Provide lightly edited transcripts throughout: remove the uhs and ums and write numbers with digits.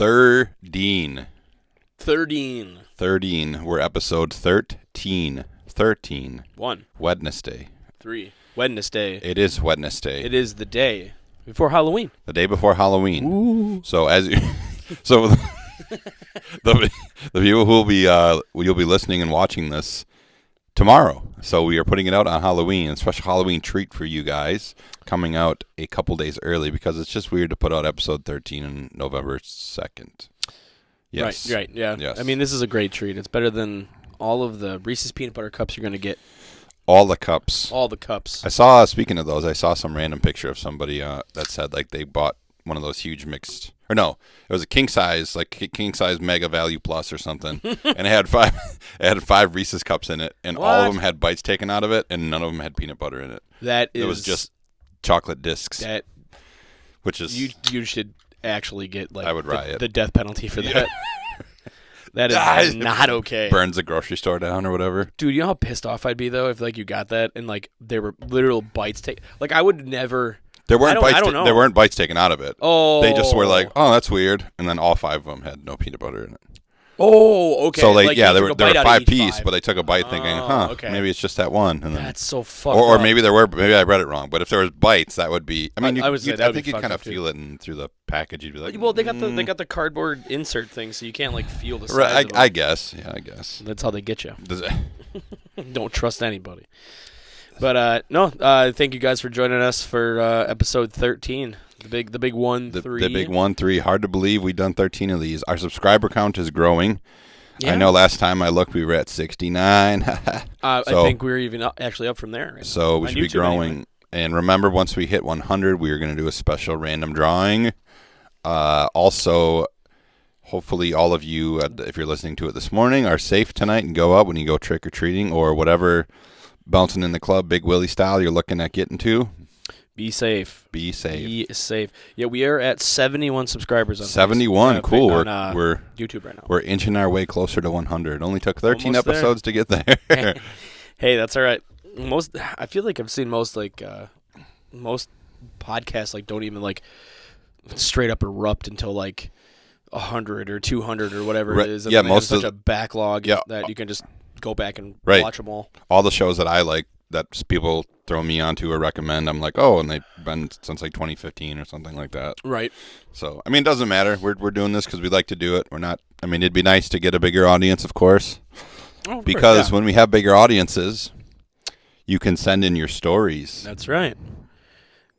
13. 13. We're episode 13. 1. Wednesday. 3. Wednesday. It is Wednesday. It is the day before Halloween. The day before Halloween. Ooh. So the people who you'll be listening and watching this tomorrow. So we are putting it out on Halloween, a special Halloween treat for you guys, coming out a couple days early because it's just weird to put out episode 13 on November 2nd. Yes. Right, yeah. Yes. I mean, this is a great treat. It's better than all of the Reese's Peanut Butter Cups you're going to get. All the cups. All the cups. Speaking of those, I saw some random picture of somebody that said like they bought one of those huge mixed, or no, it was a king size Mega Value Plus or something, and it had five Reese's cups in it, and all of them had bites taken out of it, and none of them had peanut butter in it. It was just chocolate discs. Which is you should actually get like I would riot. The death penalty for that. That is not okay. Burns the grocery store down or whatever. Dude, you know how pissed off I'd be though if like you got that and like there were literal bites taken. Like I would never. There weren't bites. I don't know. There weren't bites taken out of it. Oh. They just were like, oh, that's weird, and then all 5 of them had no peanut butter in it. Oh, okay. So there were 5 pieces, but they took a bite thinking, okay. maybe it's just that one. And then, that's so fucked or up. maybe maybe I read it wrong. But if there was bites, that would be. I mean, I think you'd kind of feel it through the package. You'd be like, well, they got the cardboard insert thing, so you can't like feel the size. Right, of them. I guess. Yeah, I guess. That's how they get you. Does it? Don't trust anybody. But thank you guys for joining us for episode 13. The big 1-3. The big 1-3. Hard to believe we've done 13 of these. Our subscriber count is growing. Yeah. I know last time I looked, we were at 69. I think we're even actually up from there. So we should be growing. Anyway. And remember, once we hit 100, we are going to do a special random drawing. Also, hopefully all of you, if you're listening to it this morning, are safe tonight and go out when you go trick-or-treating or whatever bouncing in the club, Big Willie style, you're looking at getting to. Be safe. Be safe. Yeah, we are at 71 subscribers on 71. Cool. We're YouTube right now. We're inching our way closer to 100. Only took 13 episodes to get there. Hey, that's all right. I feel like I've seen most podcasts like don't even like straight up erupt until like 100 or 200 or whatever it is. And most have such a backlog that you can just go back and watch them all. All the shows that I like that people throw me onto or recommend, I'm like, oh, and they've been since like 2015 or something like that. Right. So, I mean, it doesn't matter. We're doing this because we like to do it. We're not, I mean, it'd be nice to get a bigger audience, of course. Oh, of because course, when we have bigger audiences, you can send in your stories. That's right.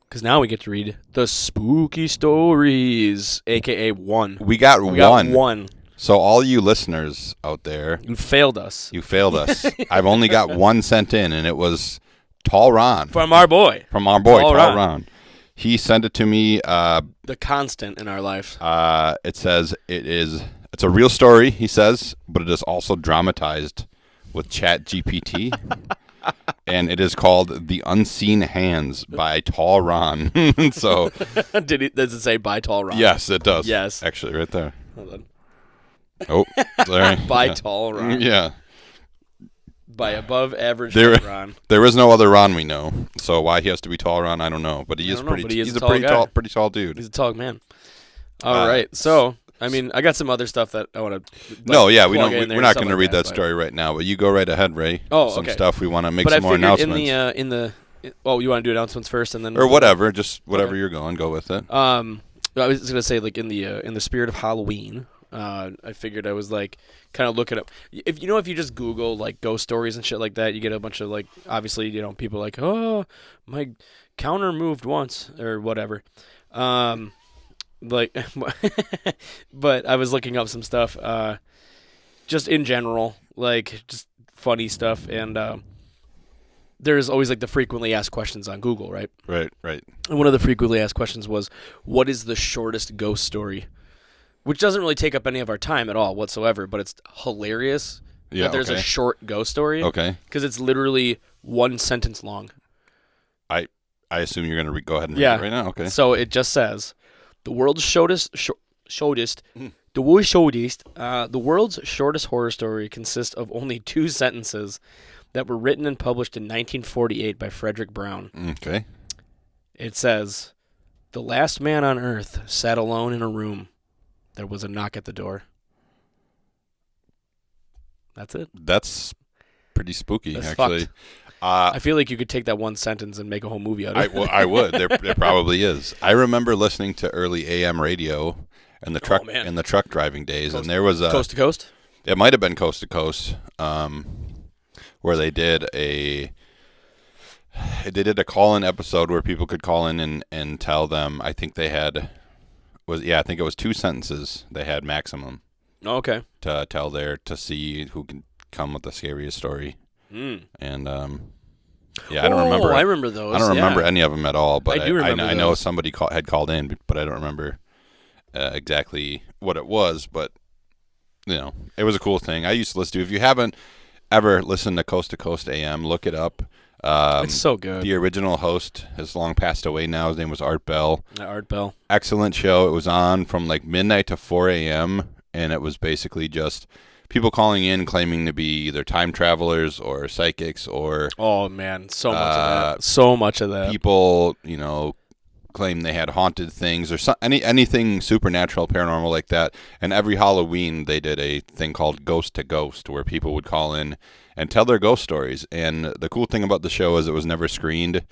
Because now we get to read the spooky stories, a.k.a. one. We got one. So all you listeners out there. You failed us. I've only got one sent in, and it was Tall Ron. From our boy, Tall Ron. He sent it to me. The constant in our life. It says it's a real story, he says, but it is also dramatized with ChatGPT. And it is called The Unseen Hands by Tall Ron. So, does it say by Tall Ron? Yes, it does. Yes. Actually, right there. Hold on. Oh, sorry. By Tall Ron. Yeah. By above average Tall Ron. There is no other Ron we know. So why he has to be Tall Ron, I don't know. But he's a pretty tall dude. He's a tall man. All right. So, I mean, I got some other stuff that I want to. We're not going to read that story right now. But you go right ahead, Ray. Oh, some okay. stuff we want to make some more announcements. you want to do announcements first and then or whatever, just whatever you're going, go with it. I was going to say like in the spirit of Halloween. I figured I was like kind of looking up if you just Google like ghost stories and shit like that, you get a bunch of like obviously people like, oh, my counter moved once or whatever, like but I was looking up some stuff just in general, like just funny stuff, and there's always like the frequently asked questions on Google, right? Right. And one of the frequently asked questions was, what is the shortest ghost story? Which doesn't really take up any of our time at all whatsoever, but it's hilarious that there's a short ghost story. Okay. Because it's literally one sentence long. I assume you're going to go ahead and read it right now. Okay. So it just says, the world's shortest horror story consists of only 2 sentences that were written and published in 1948 by Frederick Brown. Okay. It says, the last man on earth sat alone in a room. There was a knock at the door. That's it. That's pretty spooky, That's actually. fucked. I feel like you could take that one sentence and make a whole movie out of it. I would. There probably is. I remember listening to early AM radio in the truck man. in the truck driving days, and there was a Coast to Coast? It might have been Coast to Coast, where they did a call-in episode where people could call in and tell them. I think they had I think it was 2 sentences they had maximum Oh, okay. to tell to see who can come with the scariest story. And I don't remember. I remember those. I don't remember any of them at all, but I do remember I know those. somebody had called in, but I don't remember exactly what it was. But it was a cool thing. I used to listen to. If you haven't ever listened to Coast AM, look it up. It's so good. The original host has long passed away now. His name was Art Bell. Art Bell. Excellent show. It was on from like midnight to 4 a.m., and it was basically just people calling in claiming to be either time travelers or psychics or Oh man, so much of that. So much of that. people, claim they had haunted things or anything supernatural, paranormal like that. And every Halloween they did a thing called Ghost to Ghost, where people would call in and tell their ghost stories. And the cool thing about the show is it was never screened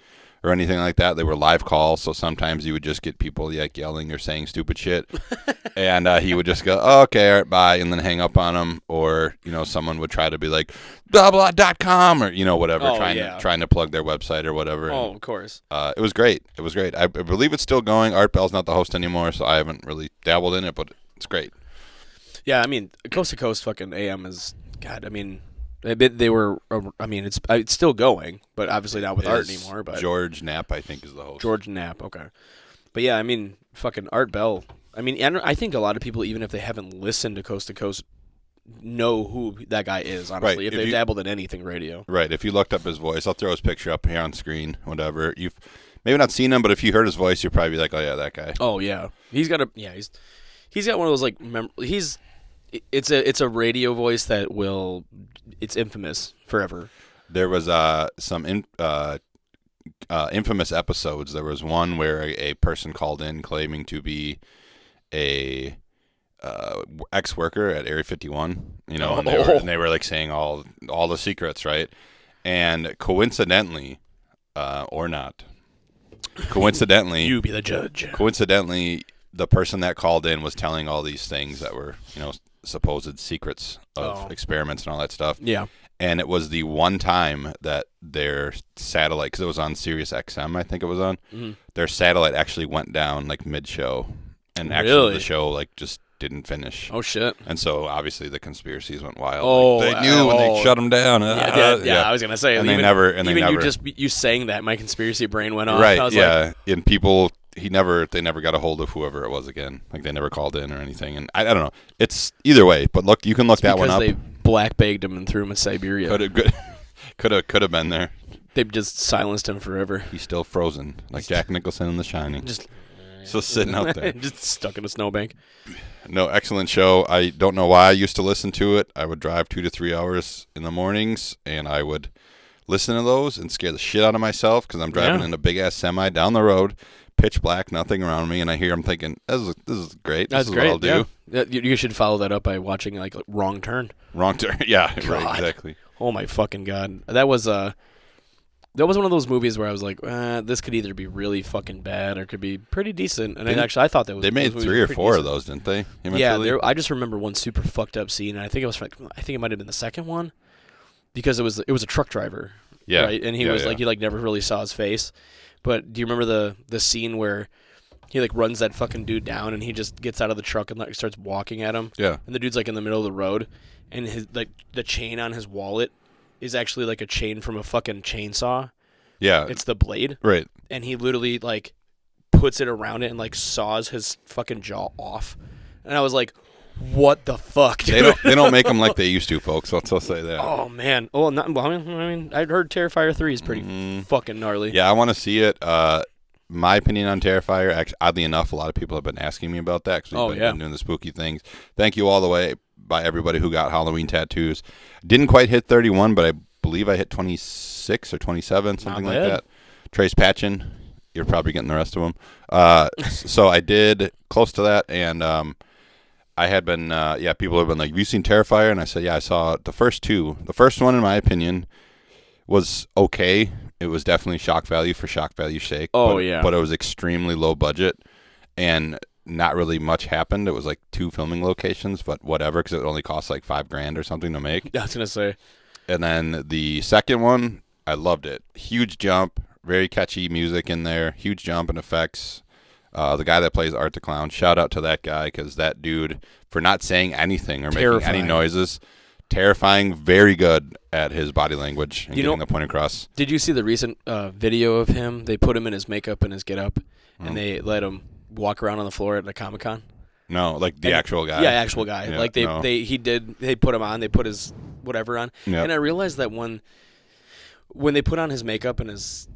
or anything like that. They were live calls, so sometimes you would just get people like yelling or saying stupid shit, and he would just go, oh, "Okay, all right, bye," and then hang up on them. Or someone would try to be like blah blah.com or whatever, trying to plug their website or whatever. Oh, of course. It was great. It was great. I believe it's still going. Art Bell's not the host anymore, so I haven't really dabbled in it, but it's great. Yeah, I mean, Coast to Coast fucking AM is God. I mean, they were. I mean, it's still going, but obviously not with Art anymore. But George Knapp, I think, is the host. George Knapp. Okay, but yeah, I mean, fucking Art Bell. I mean, I think a lot of people, even if they haven't listened to Coast, know who that guy is. Honestly, Right. if they've dabbled in anything radio. Right. If you looked up his voice, I'll throw his picture up here on screen. Whatever. You've maybe not seen him, but if you heard his voice, you'd probably be like, "Oh yeah, that guy." Oh yeah, he's got one of those like it's a radio voice that it's infamous forever. There was some infamous episodes. There was one where a person called in claiming to be a ex-worker at Area 51, and they were like saying all the secrets, right? And coincidentally, or not, You be the judge. coincidentally, the person that called in was telling all these things that were, supposed secrets of experiments and all that stuff. Yeah. And it was the one time that their satellite, because it was on Sirius XM, I think it was on, their satellite actually went down like mid-show, and actually Really? the show like just didn't finish. Oh shit. And so obviously the conspiracies went wild. Oh, Like, they knew and they shut them down. Yeah, I was gonna say, And even, they never. you saying that, my conspiracy brain went off. Right. I was Yeah. And people, they never got a hold of whoever it was again. Like they never called in or anything. And I don't know. It's either way. But look, you can look that one up. because they black bagged him and threw him in Siberia. Could have been there. They've just silenced him forever. He's still frozen, like Jack Nicholson in The Shining. Just sitting out there. just stuck in a snowbank. No, excellent show. I don't know why I used to listen to it. I would drive 2 to 3 hours in the mornings, and I would listen to those and scare the shit out of myself because I'm driving in a big-ass semi down the road, pitch black, nothing around me, and I hear them thinking, this is great. That's this is great. what I'll do. Yeah. You should follow that up by watching like Wrong Turn. Wrong turn. Yeah, God. right, exactly. Oh my fucking god. That was one of those movies where I was like, this could either be really fucking bad or it could be pretty decent. And I thought that was. They made those movies 3 were or pretty 4 decent. of those, didn't they? Yeah, eventually? I just remember one super fucked up scene, and I think it might have been the second one, because it was a truck driver. Yeah. Right, and he was like, you like never really saw his face. But do you remember the scene where he like runs that fucking dude down, and he just gets out of the truck and like starts walking at him? Yeah. And the dude's like in the middle of the road, and his like the chain on his wallet is actually like a chain from a fucking chainsaw. Yeah. It's the blade. Right. And he literally like puts it around it and like saws his fucking jaw off. And I was like, what the fuck, dude? They don't make them like they used to, folks. I'll say that. Oh man. Oh, I mean, I heard Terrifier 3 is pretty fucking gnarly. Yeah, I want to see it. My opinion on Terrifier, actually, oddly enough, a lot of people have been asking me about that because we've been doing the spooky things. Thank you all the way by everybody who got Halloween tattoos. Didn't quite hit 31, but I believe I hit 26 or 27, something like that. Trace Patchen, you're probably getting the rest of them. So I did close to that, and I had been, people have been like, have you seen Terrifier? And I said, yeah, I saw the first two. The first one, in my opinion, was okay. It was definitely shock value for shock value's sake. Oh, but, yeah. But it was extremely low budget, and not really much happened. It was like 2 filming locations, but whatever, because it only cost like $5,000 or something to make. I was gonna say. And then the second one, I loved it. Huge jump, very catchy music in there, huge jump and effects. The guy that plays Art the Clown, shout out to that guy, because that dude, for not saying anything or making any noises, terrifying, very good at his body language and getting the point across. Did you see the recent video of him? They put him in his makeup and his get-up, and they let him walk around on the floor at the Comic-Con. No, like the actual guy. Yeah, actual guy. Yeah, like they put him on, they put his whatever on. Yep. And I realized that when they put on his makeup and his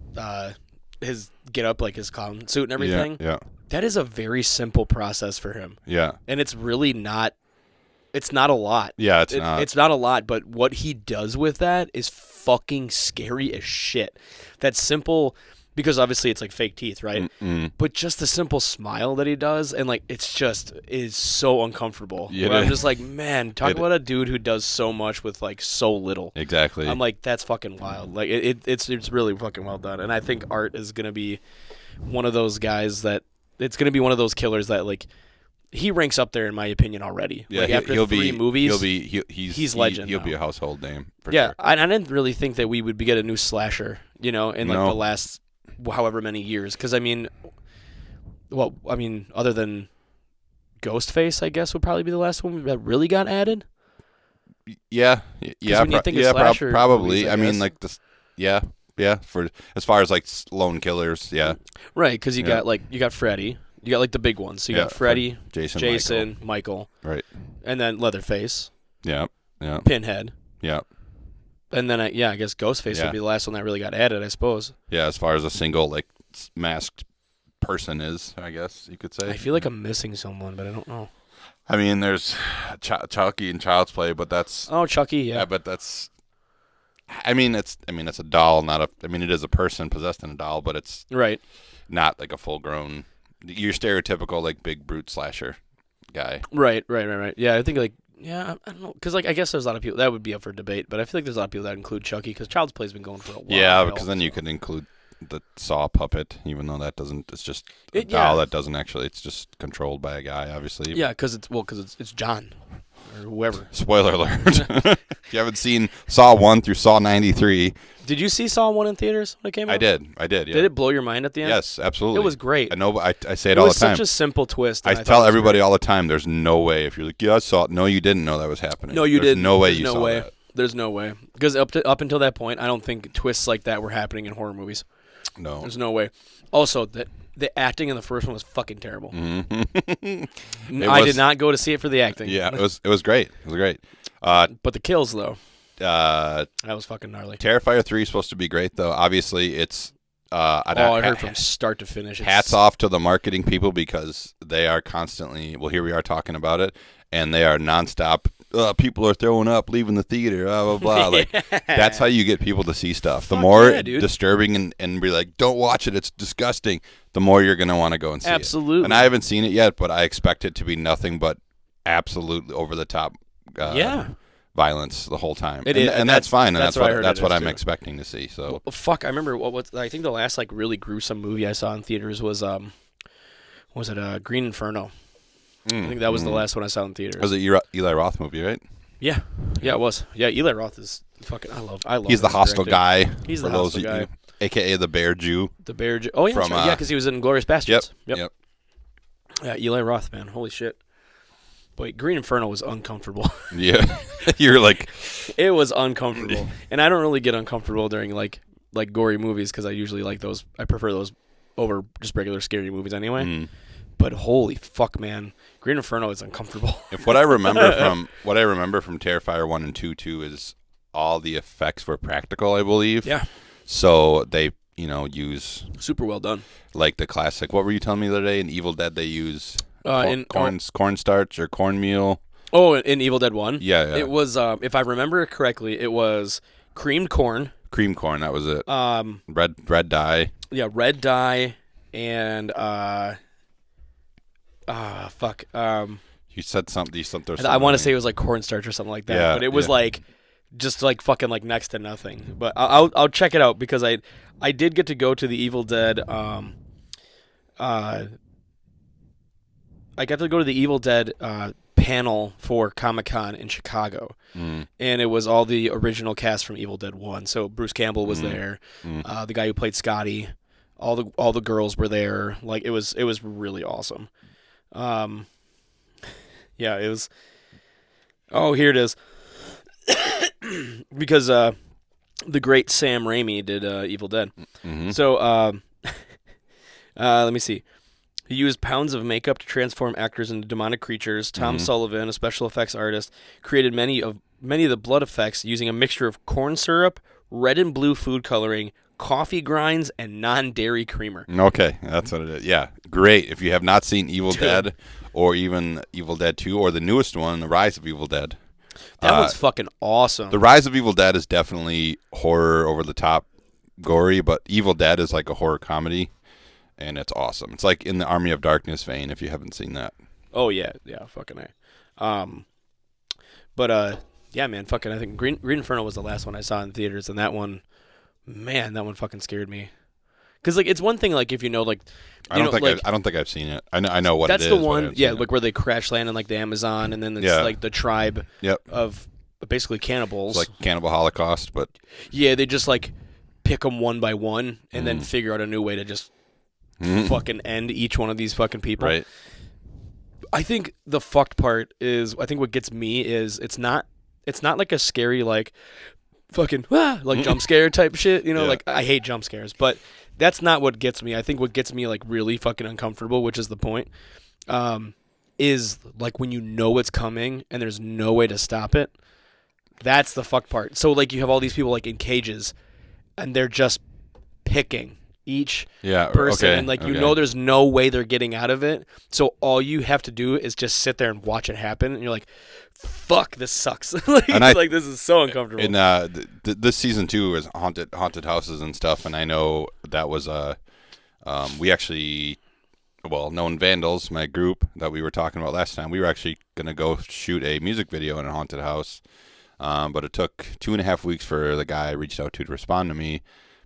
get up, like his clown suit and everything, that is a very simple process for him. Yeah. And it's really not a lot. Yeah, not. It's not a lot, but what he does with that is fucking scary as shit. That's simple, because obviously it's like fake teeth, right? But just the simple smile that he does, and like it's so uncomfortable. Yeah, I'm just like, man, talk about a dude who does so much with like so little. Exactly. I'm like, that's fucking wild. Like it's really fucking well done, and I think Art is gonna be one of those guys that it's gonna be one of those killers that like. He ranks up there in my opinion already. Yeah, like after 3 movies, he's legend. He'll now. be a household name. For yeah, sure. I didn't really think that we would get a new slasher, in like the last however many years. Because other than Ghostface, I guess would probably be the last one that really got added. Yeah, when you think of slasher probably. movies, I mean, like this. Yeah. For as far as like lone killers, yeah. Right, because you got Freddy. You got like the big ones. So you got Freddy, Jason, Michael. Right. And then Leatherface. Yeah. Pinhead. Yeah. And then I guess Ghostface would be the last one that really got added, I suppose. Yeah, as far as a single like masked person is, I guess you could say. I feel like I'm missing someone, but I don't know. I mean, there's Chucky and Child's Play, but that's Chucky, yeah. but that's. I mean, it's a doll, not a. I mean, it is a person possessed in a doll, but it's right. Not like a full grown. Your stereotypical like big brute slasher guy. Right. Yeah, I think I don't know, because I guess there's a lot of people that would be up for debate, but I feel like there's a lot of people that include Chucky because Child's Play's been going for a while. Yeah, because then you could include the Saw puppet, even though that doesn't. It's just a doll that doesn't actually. It's just controlled by a guy, obviously. Yeah, because it's John or whoever. Spoiler alert! If you haven't seen Saw 1 through Saw 93. Did you see Saw 1 in theaters when it came out? I did. Yeah. Did it blow your mind at the end? Yes, absolutely. It was great. I know. I say it all the time. It was such a simple twist. I tell everybody all the time, there's no way. If you're like, yeah, I saw it. No, you didn't know that was happening. No, you didn't. No way you saw that. There's no way. Because up until that point, I don't think twists like that were happening in horror movies. No. There's no way. Also, the acting in the first one was fucking terrible. Mm-hmm. I did not go to see it for the acting. Yeah, it was great. It was great. But the kills, though. That was fucking gnarly. Terrifier 3 is supposed to be great, though. Obviously, it's... I heard from start to finish. Hats off to the marketing people, because they are constantly... Well, here we are talking about it, and they are nonstop... people are throwing up, leaving the theater, blah, blah, blah. Like, that's how you get people to see stuff. The more disturbing and be like, don't watch it, it's disgusting, the more you're going to want to go and see it. Absolutely. And I haven't seen it yet, but I expect it to be nothing but absolutely over-the-top violence the whole time. And that's fine, and that's what I'm expecting to see. So fuck, I remember I think the last like really gruesome movie I saw in theaters was Green Inferno. I think that was the last one I saw in theaters. It was an Eli Roth movie, right? Yeah, it was. Yeah, Eli Roth is fucking. I love. He's the hostile guy. He's the hostile guy, aka the Bear Jew. The Bear Jew. Oh yeah, because he was in Glorious Bastards. Yep. Yeah, Eli Roth, man, holy shit. Boy, Green Inferno was uncomfortable. Yeah, you're like. It was uncomfortable, and I don't really get uncomfortable during like gory movies because I usually like those. I prefer those over just regular scary movies anyway. Mm. But holy fuck, man, Green Inferno is uncomfortable. If what I remember from Terrifier 1 and 2 too is all the effects were practical, I believe. Yeah. So they, use super well done. Like the classic. What were you telling me the other day? In Evil Dead, they use cornstarch or cornmeal. Oh, in Evil Dead 1? Yeah. It was, if I remember correctly, it was creamed corn. Cream corn, that was it. Red dye. Yeah, red dye and You said something. You said there's I want to something. say it was like cornstarch or something like that, Yeah, but it was yeah. like just like fucking like next to nothing. But I'll check it out because I did get to go to the Evil Dead. I got to go to the Evil Dead panel for Comic-Con in Chicago, and it was all the original cast from Evil Dead 1. So Bruce Campbell was there, the guy who played Scotty, all the girls were there. Like it was really awesome. Yeah, it was. Oh, here it is. Because the great Sam Raimi did Evil Dead. Mm-hmm. So let me see. He used pounds of makeup to transform actors into demonic creatures. Tom Sullivan, a special effects artist, created many of the blood effects using a mixture of corn syrup, red and blue food coloring, coffee grinds, and non-dairy creamer. Okay, that's what it is. Yeah, great. If you have not seen Evil Dead or even Evil Dead 2 or the newest one, The Rise of Evil Dead. That one's fucking awesome. The Rise of Evil Dead is definitely horror over the top, gory, but Evil Dead is like a horror comedy, and it's awesome. It's like in the Army of Darkness vein if you haven't seen that. Oh yeah, fucking A. But yeah, man, fucking I think Green Inferno was the last one I saw in theaters, and that one fucking scared me. Cause like it's one thing like if you know like I don't think I've seen it. I know what that's it is. the one, yeah, like where they crash land in like the Amazon, and then it's like the tribe of basically cannibals. It's like Cannibal Holocaust, but yeah, they just like pick them one by one, and then figure out a new way to just fucking end each one of these fucking people. Right. I think the fucked part is I think what gets me is it's not like a scary like fucking like jump scare type shit, you know, like I hate jump scares, but that's not what gets me. I think what gets me like really fucking uncomfortable, which is the point, is like when you know it's coming and there's no way to stop it. That's the fuck part. So like you have all these people like in cages and they're just picking each person, and like you know there's no way they're getting out of it. So all you have to do is just sit there and watch it happen, and you're like, "Fuck, this sucks." Like this is so uncomfortable. And this season 2 is haunted houses and stuff, and I know that was we actually, Known Vandals, my group that we were talking about last time, we were actually gonna go shoot a music video in a haunted house, but it took 2.5 weeks for the guy I reached out to respond to me.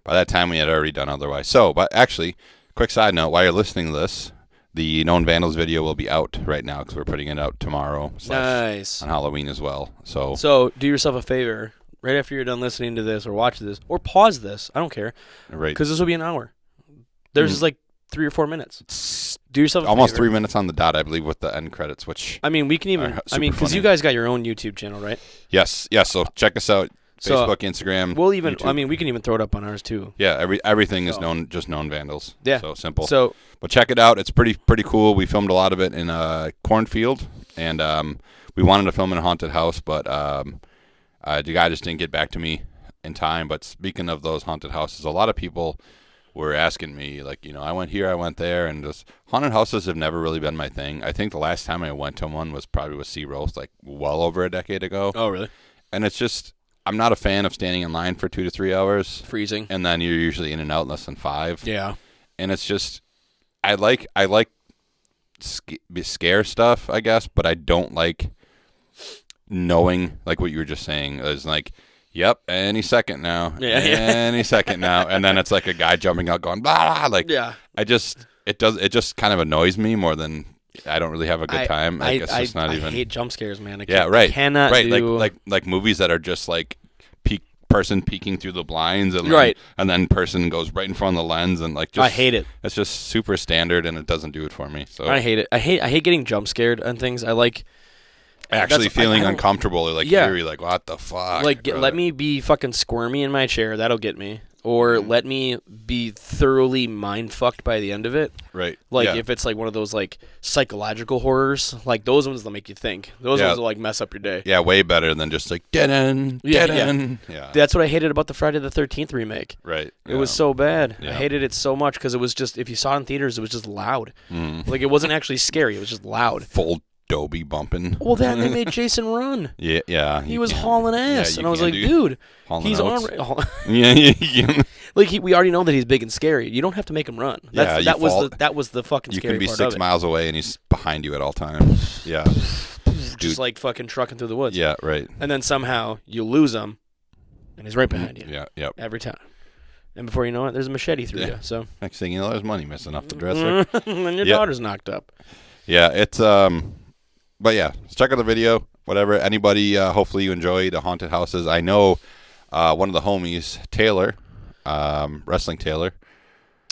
By that time, we had already done otherwise. So, but actually, quick side note, while you're listening to this, the Known Vandals video will be out right now because we're putting it out tomorrow. Nice. On Halloween as well. So do yourself a favor. Right after you're done listening to this or watch this, or pause this. I don't care. Right. Because this will be an hour. There's just like 3 or 4 minutes. Do yourself a almost favor. 3 minutes on the dot, I believe, with the end credits, which I mean, we can even. Because you guys got your own YouTube channel, right? Yes. So check us out. Facebook, Instagram. We'll even. YouTube. I mean, we can even throw it up on ours too. Yeah, everything is just Known Vandals. Yeah. So simple. So, but check it out. It's pretty cool. We filmed a lot of it in a cornfield, and we wanted to film in a haunted house, but the guy just didn't get back to me in time. But speaking of those haunted houses, a lot of people were asking me, like, I went here, I went there, and just haunted houses have never really been my thing. I think the last time I went to one was probably with Sea Roast, like well over a decade ago. Oh, really? And it's just, I'm not a fan of standing in line for 2 to 3 hours. Freezing. And then you're usually in and out in less than 5. Yeah. And it's just, I like scare stuff, I guess, but I don't like knowing, like what you were just saying, is like, yep, any second now. Yeah. Any second now. And then it's like a guy jumping out going, blah, like, yeah. it just kind of annoys me more than I don't really have a good time. I guess it's not even. I hate jump scares, man. I cannot do like movies that are just like person peeking through the blinds and then person goes right in front of the lens and like just, I hate it. It's just super standard and it doesn't do it for me. So I hate it. I hate getting jump scared on things. I like actually feeling uncomfortable or like eerie, like what the fuck. Like let me be fucking squirmy in my chair. That'll get me. Or let me be thoroughly mind fucked by the end of it. Right. Like if it's like one of those like psychological horrors, like those ones that make you think. Those ones will like mess up your day. Yeah, way better than just like dead end. Yeah. That's what I hated about the Friday the 13th remake. Right. It was so bad. Yeah. I hated it so much because it was just, if you saw it in theaters, it was just loud. Like it wasn't actually scary. It was just loud. Full Dobie bumping. Well, then they made Jason run. Yeah. He was hauling ass, and I was like, dude, he's on. Yeah. Like we already know that he's big and scary. You don't have to make him run. Yeah, That was the fucking You scary can be part 6 of it. miles away and he's behind you at all times. Yeah. Just Dude. like fucking trucking through the woods. Yeah, right. And then somehow you lose him, and he's right behind you. Yeah, yep. Every time. And before you know it, there's a machete through you. So. Next thing you know, there's money missing off the dresser. And your Yep. daughter's knocked up. Yeah, it's but yeah, check out the video. Whatever. Anybody, hopefully you enjoy the haunted houses. I know one of the homies, Taylor, Wrestling Taylor.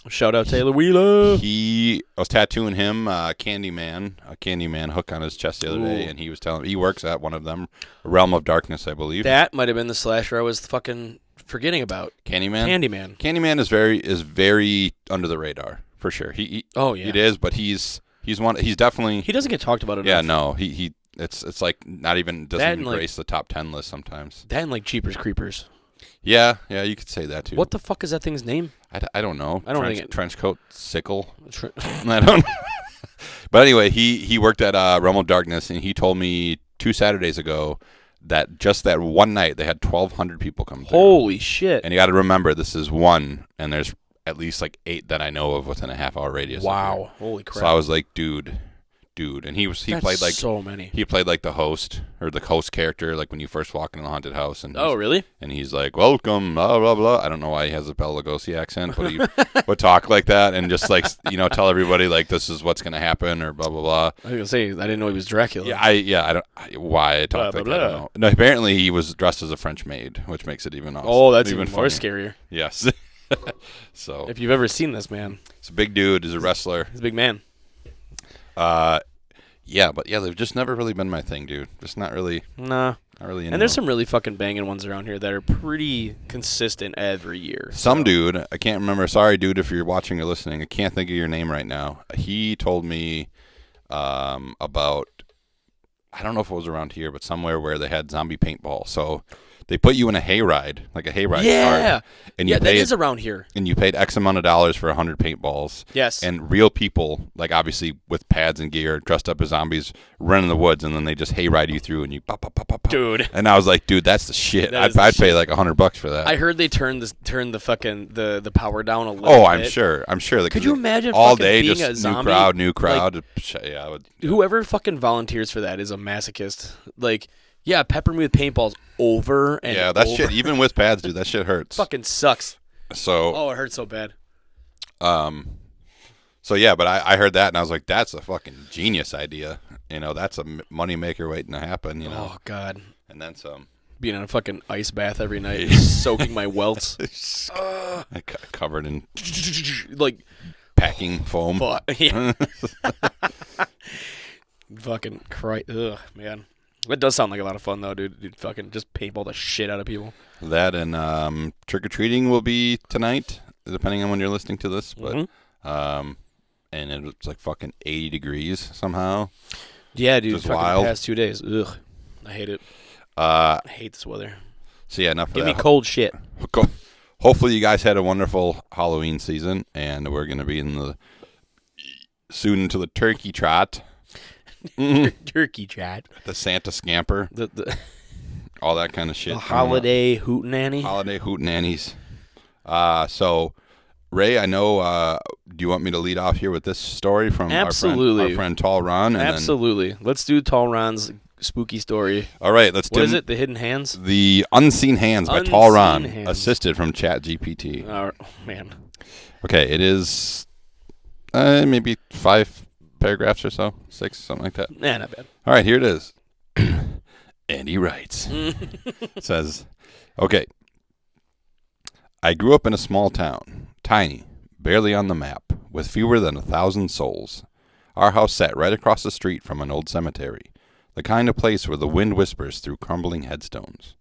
Shout out Taylor Wheeler. I was tattooing him a Candyman hook on his chest the other day, Ooh. and he was telling me he works at one of them, Realm of Darkness, I believe. That might have been the slasher I was fucking forgetting about. Candyman. Candyman. Candyman is very under the radar for sure. He Oh yeah. it is, but he's definitely. He doesn't get talked about enough. Yeah, no, it's like not even doesn't That and, even like- grace the top 10 list sometimes. That and like Jeepers Creepers. Yeah, you could say that too. What the fuck is that thing's name? I don't know. I don't think it- trench coat sickle. I don't. But anyway, he worked at Realm of Darkness, and he told me 2 Saturdays ago that just that one night they had 1,200 people come through. Holy shit. And you got to remember, this is one, and there's at least like 8 that I know of within a half-hour radius. of here. Wow. Holy crap. So I was like, dude, and he That's played like so many. he played like the host or the host character, like when you first walk into the haunted house, and Oh, really? and he's like, welcome, blah blah blah. I don't know why he has a Bela Lugosi accent, but he would talk like that and just like tell everybody like this is what's gonna happen or blah blah blah. I was gonna say I didn't know he was Dracula. Why I talked Blah, like blah, that. I don't blah. know. No, apparently he was dressed as a French maid, which makes it even awesome. Oh, that's even more funnier. scarier. Yes. So If you've ever seen this man, it's a big dude. He's a wrestler. he's a big man. Yeah, but they've just never really been my thing, dude. Just not really Nah. into And there's them. some really fucking banging ones around here that are pretty consistent every year. Some dude, I can't remember. Sorry, dude, if you're watching or listening. I can't think of your name right now. He told me about, I don't know if it was around here, but somewhere where they had zombie paintball. So they put you in a hayride, like a hayride Yeah. cart, and you Yeah, that paid is around here. and you paid X amount of dollars for 100 paintballs. Yes. And real people, like obviously with pads and gear, dressed up as zombies, run in the woods, and then they just hayride you through, and you pop, pop, pop, pop, pop. Dude. And I was like, dude, that's the shit. That is I'd the pay like $100 for that. I heard they turned the fucking the power down a little Oh, I'm bit. sure. Like, Could you imagine all fucking day being just a zombie? new crowd. Yeah, I would. Whoever fucking volunteers for that is a masochist. Like, yeah, pepper me with paintballs over and Yeah, that over. shit. Even with pads, dude, that shit hurts. fucking sucks. So, Oh, it hurts so bad. so yeah, but I heard that and I was like, that's a fucking genius idea. That's a money maker waiting to happen. Oh god, and then some. being in a fucking ice bath every night, soaking my welts. Covered in Like, packing foam. fuck. Yeah. Fucking Christ. Ugh, man. That does sound like a lot of fun, though, dude. Fucking just paintball the shit out of people. That and trick or treating will be tonight, depending on when you're listening to this. But and it's like fucking 80 degrees somehow. Yeah, dude. Just Fucking wild. past 2 days. Ugh. I hate it. Uh, I hate this weather. so yeah, enough of Give me that. cold shit. Hopefully you guys had a wonderful Halloween season, and we're gonna be soon into the turkey trot, Turkey chat. the Santa scamper, The all that kind of shit. holiday hootenanny. Holiday hootenannies. So Ray, I know. Do you want me to lead off here with this story from Absolutely. our friend Tall Ron? And Absolutely. Let's do Tall Ron's spooky story. All right, let's do What is it? The Hidden Hands? The Unseen Hands by Tall Ron, Unseen Hands. assisted from ChatGPT. Oh, man. Okay, it is maybe 5 paragraphs or so, 6, something like that. Nah, not bad. All right, here it is. And he writes, says, okay, I grew up in a small town, tiny, barely on the map, with fewer than 1,000 souls. Our house sat right across the street from an old cemetery, the kind of place where the wind whispers through crumbling headstones.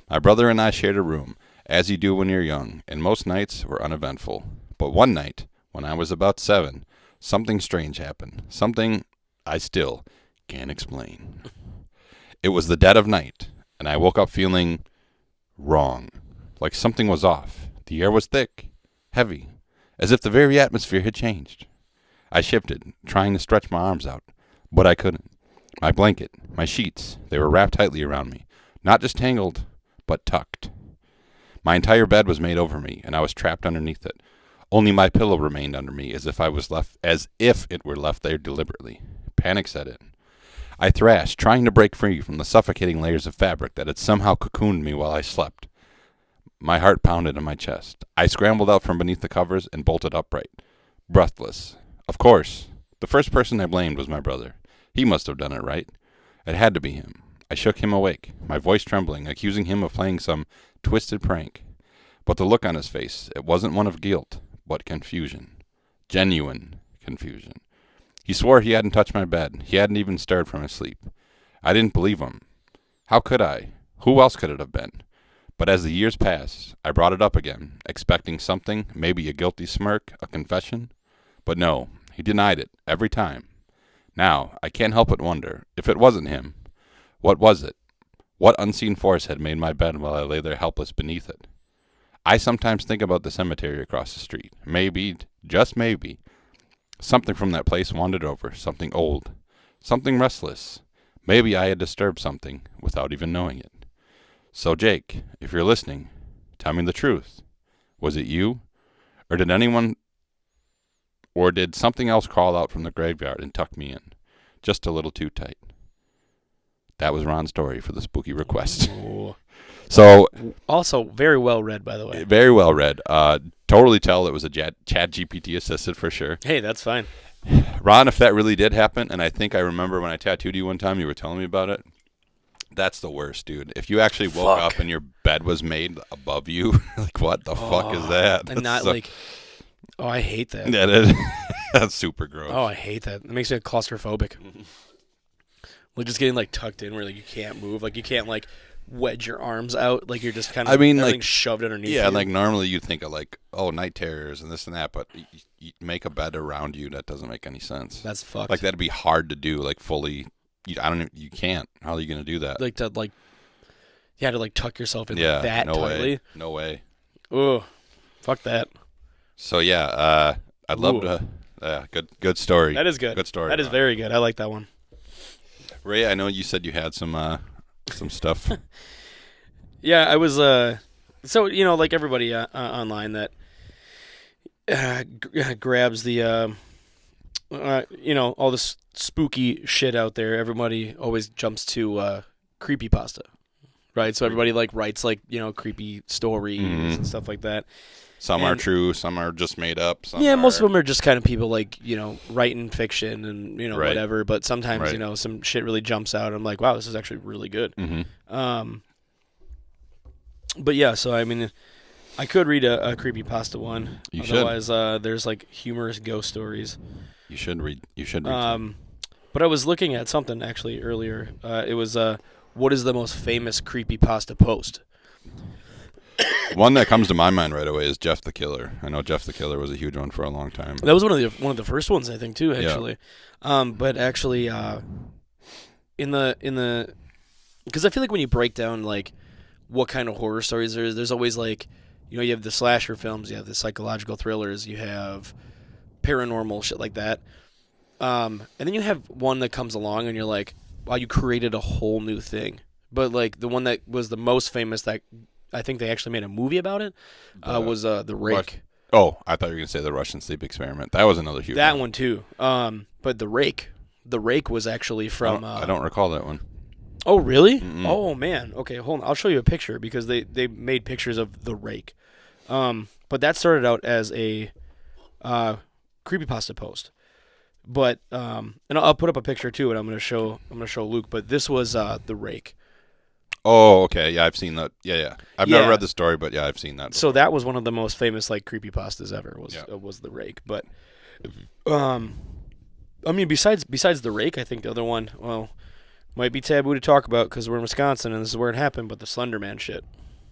My brother and I shared a room, as you do when you're young, and most nights were uneventful. But one night, when I was about 7, something strange happened, something I still can't explain. It was the dead of night, and I woke up feeling wrong, like something was off. The air was thick, heavy, as if the very atmosphere had changed. I shifted, trying to stretch my arms out, but I couldn't. My blanket, my sheets, they were wrapped tightly around me, not just tangled, but tucked. My entire bed was made over me, and I was trapped underneath it. Only my pillow remained under me, as if it were left there deliberately. Panic set in. I thrashed, trying to break free from the suffocating layers of fabric that had somehow cocooned me while I slept. My heart pounded in my chest. I scrambled out from beneath the covers and bolted upright, breathless. Of course, the first person I blamed was my brother. He must have done it right. It had to be him. I shook him awake, my voice trembling, accusing him of playing some twisted prank. But the look on his face, it wasn't one of guilt, but confusion. Genuine confusion. He swore he hadn't touched my bed. He hadn't even stirred from his sleep. I didn't believe him. How could I? Who else could it have been? But as the years passed, I brought it up again, expecting something, maybe a guilty smirk, a confession. But no, he denied it, every time. Now, I can't help but wonder, if it wasn't him, what was it? What unseen force had made my bed while I lay there helpless beneath it? I sometimes think about the cemetery across the street. Maybe, just maybe, something from that place wandered over, something old, something restless. Maybe I had disturbed something without even knowing it. So, Jake, if you're listening, tell me the truth. Was it you? Or did something else crawl out from the graveyard and tuck me in? Just a little too tight. That was Ron's story for the spooky request. So, also very well read, by the way. Very well read. Totally tell it was a Chat GPT assisted for sure. Hey, that's fine. Ron, if that really did happen, and I think I remember when I tattooed you one time, you were telling me about it. That's the worst, dude. If you actually woke up and your bed was made above you, like what the fuck is that? And not like, I hate that. That is, that's super gross. Oh, I hate that. It makes me claustrophobic. Like just getting like tucked in where like you can't move, like you can't like wedge your arms out, like you're just kind of like shoved underneath. Yeah, you. like normally you'd think of like night terrors and this and that, but you make a bed around you, that doesn't make any sense. That's fucked. Like that'd be hard to do, like fully. You can't. How are you gonna do that? Like to like, you had to like tuck yourself in that tightly. No way. Oh, fuck that. So yeah, I'd love to. Good story. That is good. Good story. That is very good. I like that one. Ray, I know you said you had some stuff. Yeah, I was. So like everybody online that grabs the all this spooky shit out there. Everybody always jumps to creepypasta, right? So everybody like writes like creepy stories and stuff like that. Some are true, some are just made up. Most of them are just kind of people like writing fiction and right. whatever. But sometimes some shit really jumps out. I'm like, wow, this is actually really good. Mm-hmm. But yeah, so I mean, I could read a creepypasta one. You Otherwise, there's like humorous ghost stories. You should read. But I was looking at something actually earlier. It was what is the most famous creepypasta post? One that comes to my mind right away is Jeff the Killer. I know Jeff the Killer was a huge one for a long time. That was one of the first ones I think too, actually. Yeah. But actually, in the because I feel like when you break down like what kind of horror stories there's always like you have the slasher films, you have the psychological thrillers, you have paranormal shit like that, and then you have one that comes along and you're like, wow, you created a whole new thing. But like the one that was the most famous that I think they actually made a movie about it was The Rake. I thought you were going to say the Russian sleep experiment. That was another huge one too. But The Rake was actually from I don't recall that one. Oh really? Mm-mm. Oh man. Okay, hold on. I'll show you a picture because they made pictures of The Rake. But that started out as a creepypasta post. But and I'll put up a picture too, and I'm gonna show Luke. But this was The Rake. Oh, okay. Yeah, I've seen that. Yeah. I've never read the story, but yeah, I've seen that before. So that was one of the most famous like creepypastas ever. Was The Rake. But I mean, besides The Rake, I think the other one, might be taboo to talk about because we're in Wisconsin and this is where it happened. But the Slender Man shit.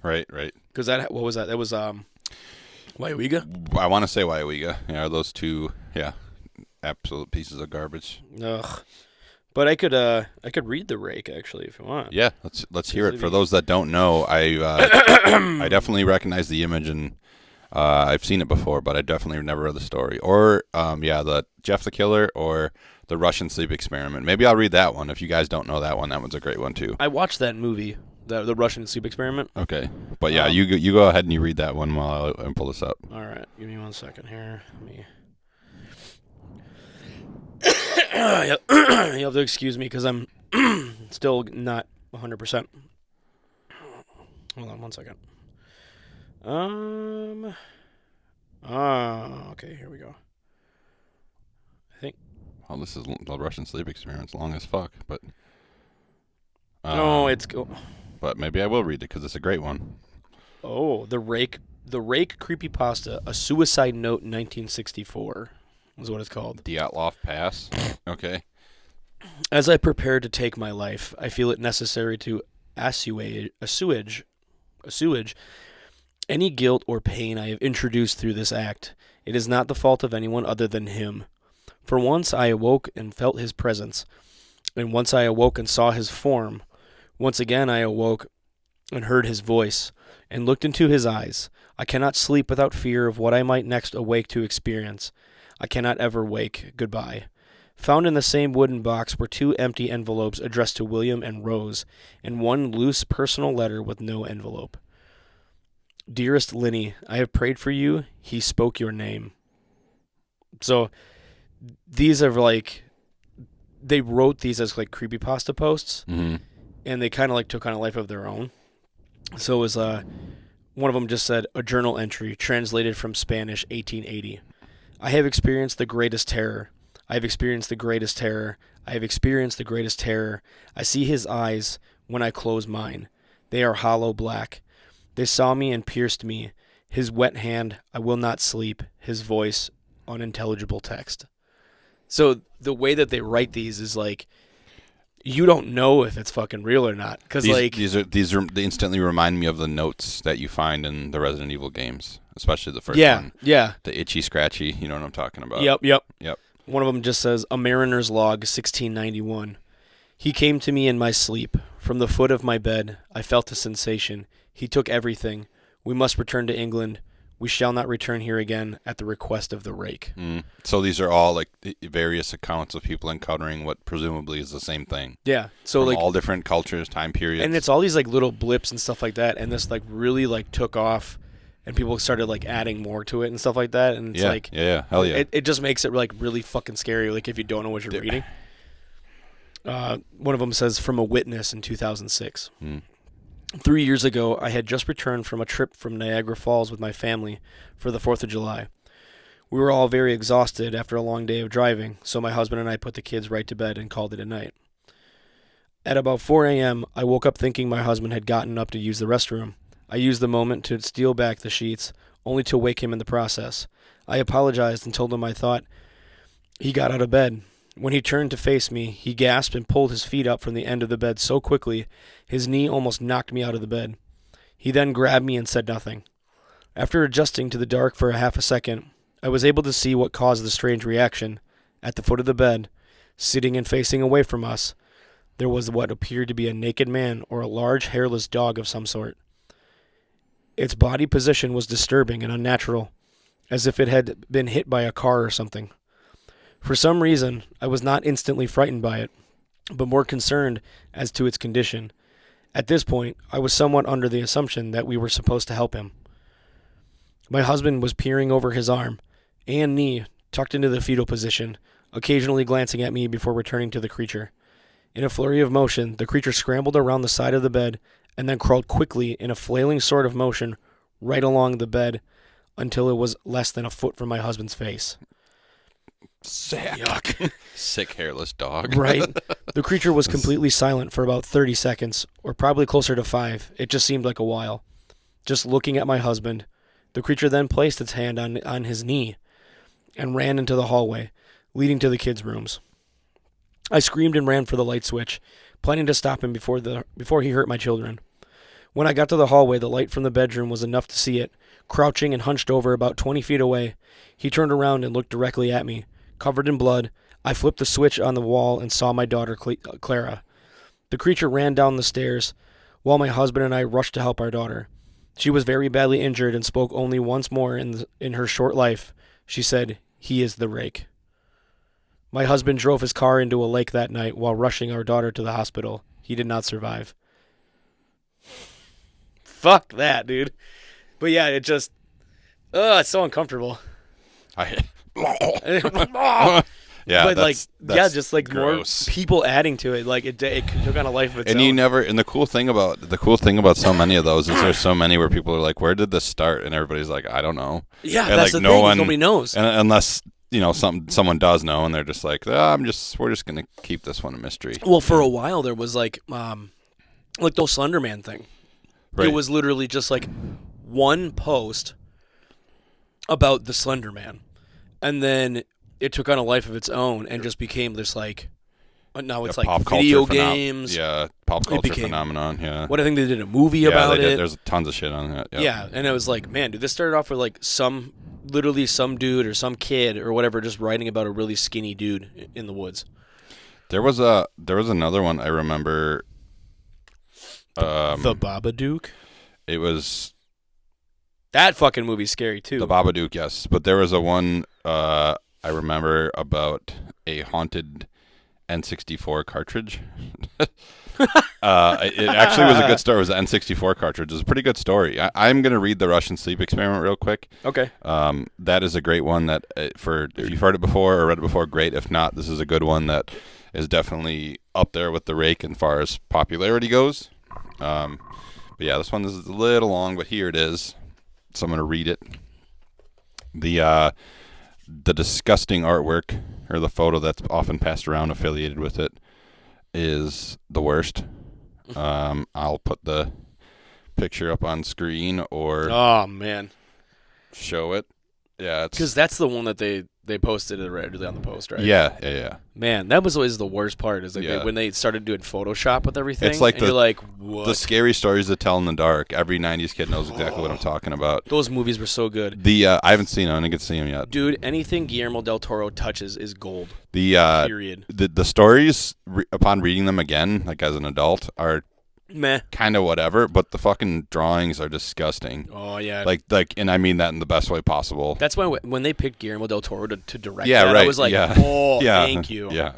Right. Because what was that? That was Waiwiga? I want to say Waiwiga. Yeah, those two. Yeah, absolute pieces of garbage. Ugh. But I could read The Rake actually if you want. Yeah, let's hear it. For those that don't know, I definitely recognize the image and I've seen it before, but I definitely never read the story. Or the Jeff the Killer or the Russian sleep experiment. Maybe I'll read that one if you guys don't know that one. That one's a great one too. I watched that movie. The Russian sleep experiment. Okay, but yeah, you go ahead and you read that one while I pull this up. All right, give me 1 second here. Let me. You'll have to excuse me because I'm still not 100%. Hold on 1 second. Okay, here we go. I think. Well, this is the Russian sleep experiment's long as fuck, but. No, it's. But maybe I will read it because it's a great one. Oh, the Rake creepypasta, A Suicide Note 1964 is what it's called. Dyatlov Pass. Okay. As I prepare to take my life, I feel it necessary to assuage any guilt or pain I have introduced through this act. It is not the fault of anyone other than him. For once I awoke and felt his presence, and once I awoke and saw his form. Once again I awoke and heard his voice, and looked into his eyes. I cannot sleep without fear of what I might next awake to experience. I cannot ever wake. Goodbye. Found in the same wooden box were 2 empty envelopes addressed to William and Rose, and 1 loose personal letter with no envelope. Dearest Linny, I have prayed for you. He spoke your name. So these are like, they wrote these as like creepypasta posts, and they kind of like took on a life of their own. So it was one of them just said, a journal entry translated from Spanish 1880. I have experienced the greatest terror. I have experienced the greatest terror. I have experienced the greatest terror. I see his eyes when I close mine. They are hollow black. They saw me and pierced me. His wet hand, I will not sleep. His voice, unintelligible text. So the way that they write these is like, you don't know if it's fucking real or not, because like these they instantly remind me of the notes that you find in the Resident Evil games, especially the first one. Yeah. The itchy scratchy, you know what I'm talking about. Yep. Yep. One of them just says, A Mariner's Log, 1691. He came to me in my sleep. From the foot of my bed, I felt a sensation. He took everything. We must return to England. We shall not return here again at the request of the Rake. So these are all like various accounts of people encountering what presumably is the same thing. Yeah. So from like all different cultures, time periods. And it's all these like little blips and stuff like that. And this like really like took off, and people started like adding more to it and stuff like that. And it's like, hell yeah. It just makes it like really fucking scary. Like if you don't know what you're reading. One of them says, from a witness in 2006. 3 years ago, I had just returned from a trip from Niagara Falls with my family for the 4th of July. We were all very exhausted after a long day of driving, so my husband and I put the kids right to bed and called it a night. At about 4 a.m., I woke up thinking my husband had gotten up to use the restroom. I used the moment to steal back the sheets, only to wake him in the process. I apologized and told him I thought he got out of bed. When he turned to face me, he gasped and pulled his feet up from the end of the bed so quickly, his knee almost knocked me out of the bed. He then grabbed me and said nothing. After adjusting to the dark for a half a second, I was able to see what caused the strange reaction. At the foot of the bed, sitting and facing away from us, there was what appeared to be a naked man or a large hairless dog of some sort. Its body position was disturbing and unnatural, as if it had been hit by a car or something. For some reason, I was not instantly frightened by it, but more concerned as to its condition. At this point, I was somewhat under the assumption that we were supposed to help him. My husband was peering over his arm and knee, tucked into the fetal position, occasionally glancing at me before returning to the creature. In a flurry of motion, the creature scrambled around the side of the bed and then crawled quickly in a flailing sort of motion right along the bed until it was less than a foot from my husband's face. Sick. Yuck. Sick hairless dog. Right. The creature was completely silent for about 30 seconds, or probably closer to 5. It just seemed like a while. Just looking at my husband. The creature then placed its hand on his knee and ran into the hallway, leading to the kids' rooms. I screamed and ran for the light switch, planning to stop him before he hurt my children. When I got to the hallway, the light from the bedroom was enough to see it. Crouching and hunched over about 20 feet away, he turned around and looked directly at me. Covered in blood, I flipped the switch on the wall and saw my daughter, Clara. The creature ran down the stairs, while my husband and I rushed to help our daughter. She was very badly injured and spoke only once more in her short life. She said, "He is the Rake." My husband drove his car into a lake that night while rushing our daughter to the hospital. He did not survive. fuck that, dude. But yeah, it just, it's so uncomfortable. Yeah, but that's just like gross. more people adding to it, like it took on a life of its And own. and the cool thing about so many of those is there's so many where people are like, where did this start? And everybody's like, I don't know. Yeah, and that's like the thing. Nobody knows. And unless someone does know, and they're just like, we're just gonna keep this one a mystery. Well, for a while there was like the Slender Man thing. Right. It was literally just like one post about the Slender Man, and then it took on a life of its own and just became this like, now it's like pop video culture games. Pop culture became- phenomenon. Yeah. What I think they did a movie Yeah, about they did. it. There's tons of shit on that. Yep. Yeah, and it was like, man, dude, this started off with like literally some dude or some kid or whatever just writing about a really skinny dude in the woods. There was another one I remember. The Babadook. It was That fucking movie's scary too. the Babadook, yes, but there was a one I remember about a haunted N64 cartridge. It actually was a good story. It was the N64 cartridge. It was a pretty good story. I'm going to read the Russian Sleep Experiment real quick. Okay. That is a great one that if you've heard it before or read it before, great. If not, this is a good one that is definitely up there with the Rake as far as popularity goes. But yeah, this one is a little long, but here it is. So I'm going to read it. The disgusting artwork or the photo that's often passed around affiliated with it is the worst. I'll put the picture up on screen or Oh man, show it. Yeah, because that's the one that they posted it already on the post, right? yeah. Man, that was always the worst part. Is like Yeah. when they started doing Photoshop with everything. It's like and you're like, what? The scary stories that tell in the dark. Every '90s kid knows exactly what I'm talking about. Those movies were so good. I haven't seen them. I didn't get to see them yet. Dude, anything Guillermo del Toro touches is gold. The Period. the stories upon reading them again, like as an adult, are Meh. kind of whatever. But the fucking drawings are disgusting. Oh yeah. Like, and I mean that in the best way possible. That's why when they picked Guillermo del Toro to direct Yeah, that, right. I was like, Yeah. oh, Yeah. thank you. Yeah.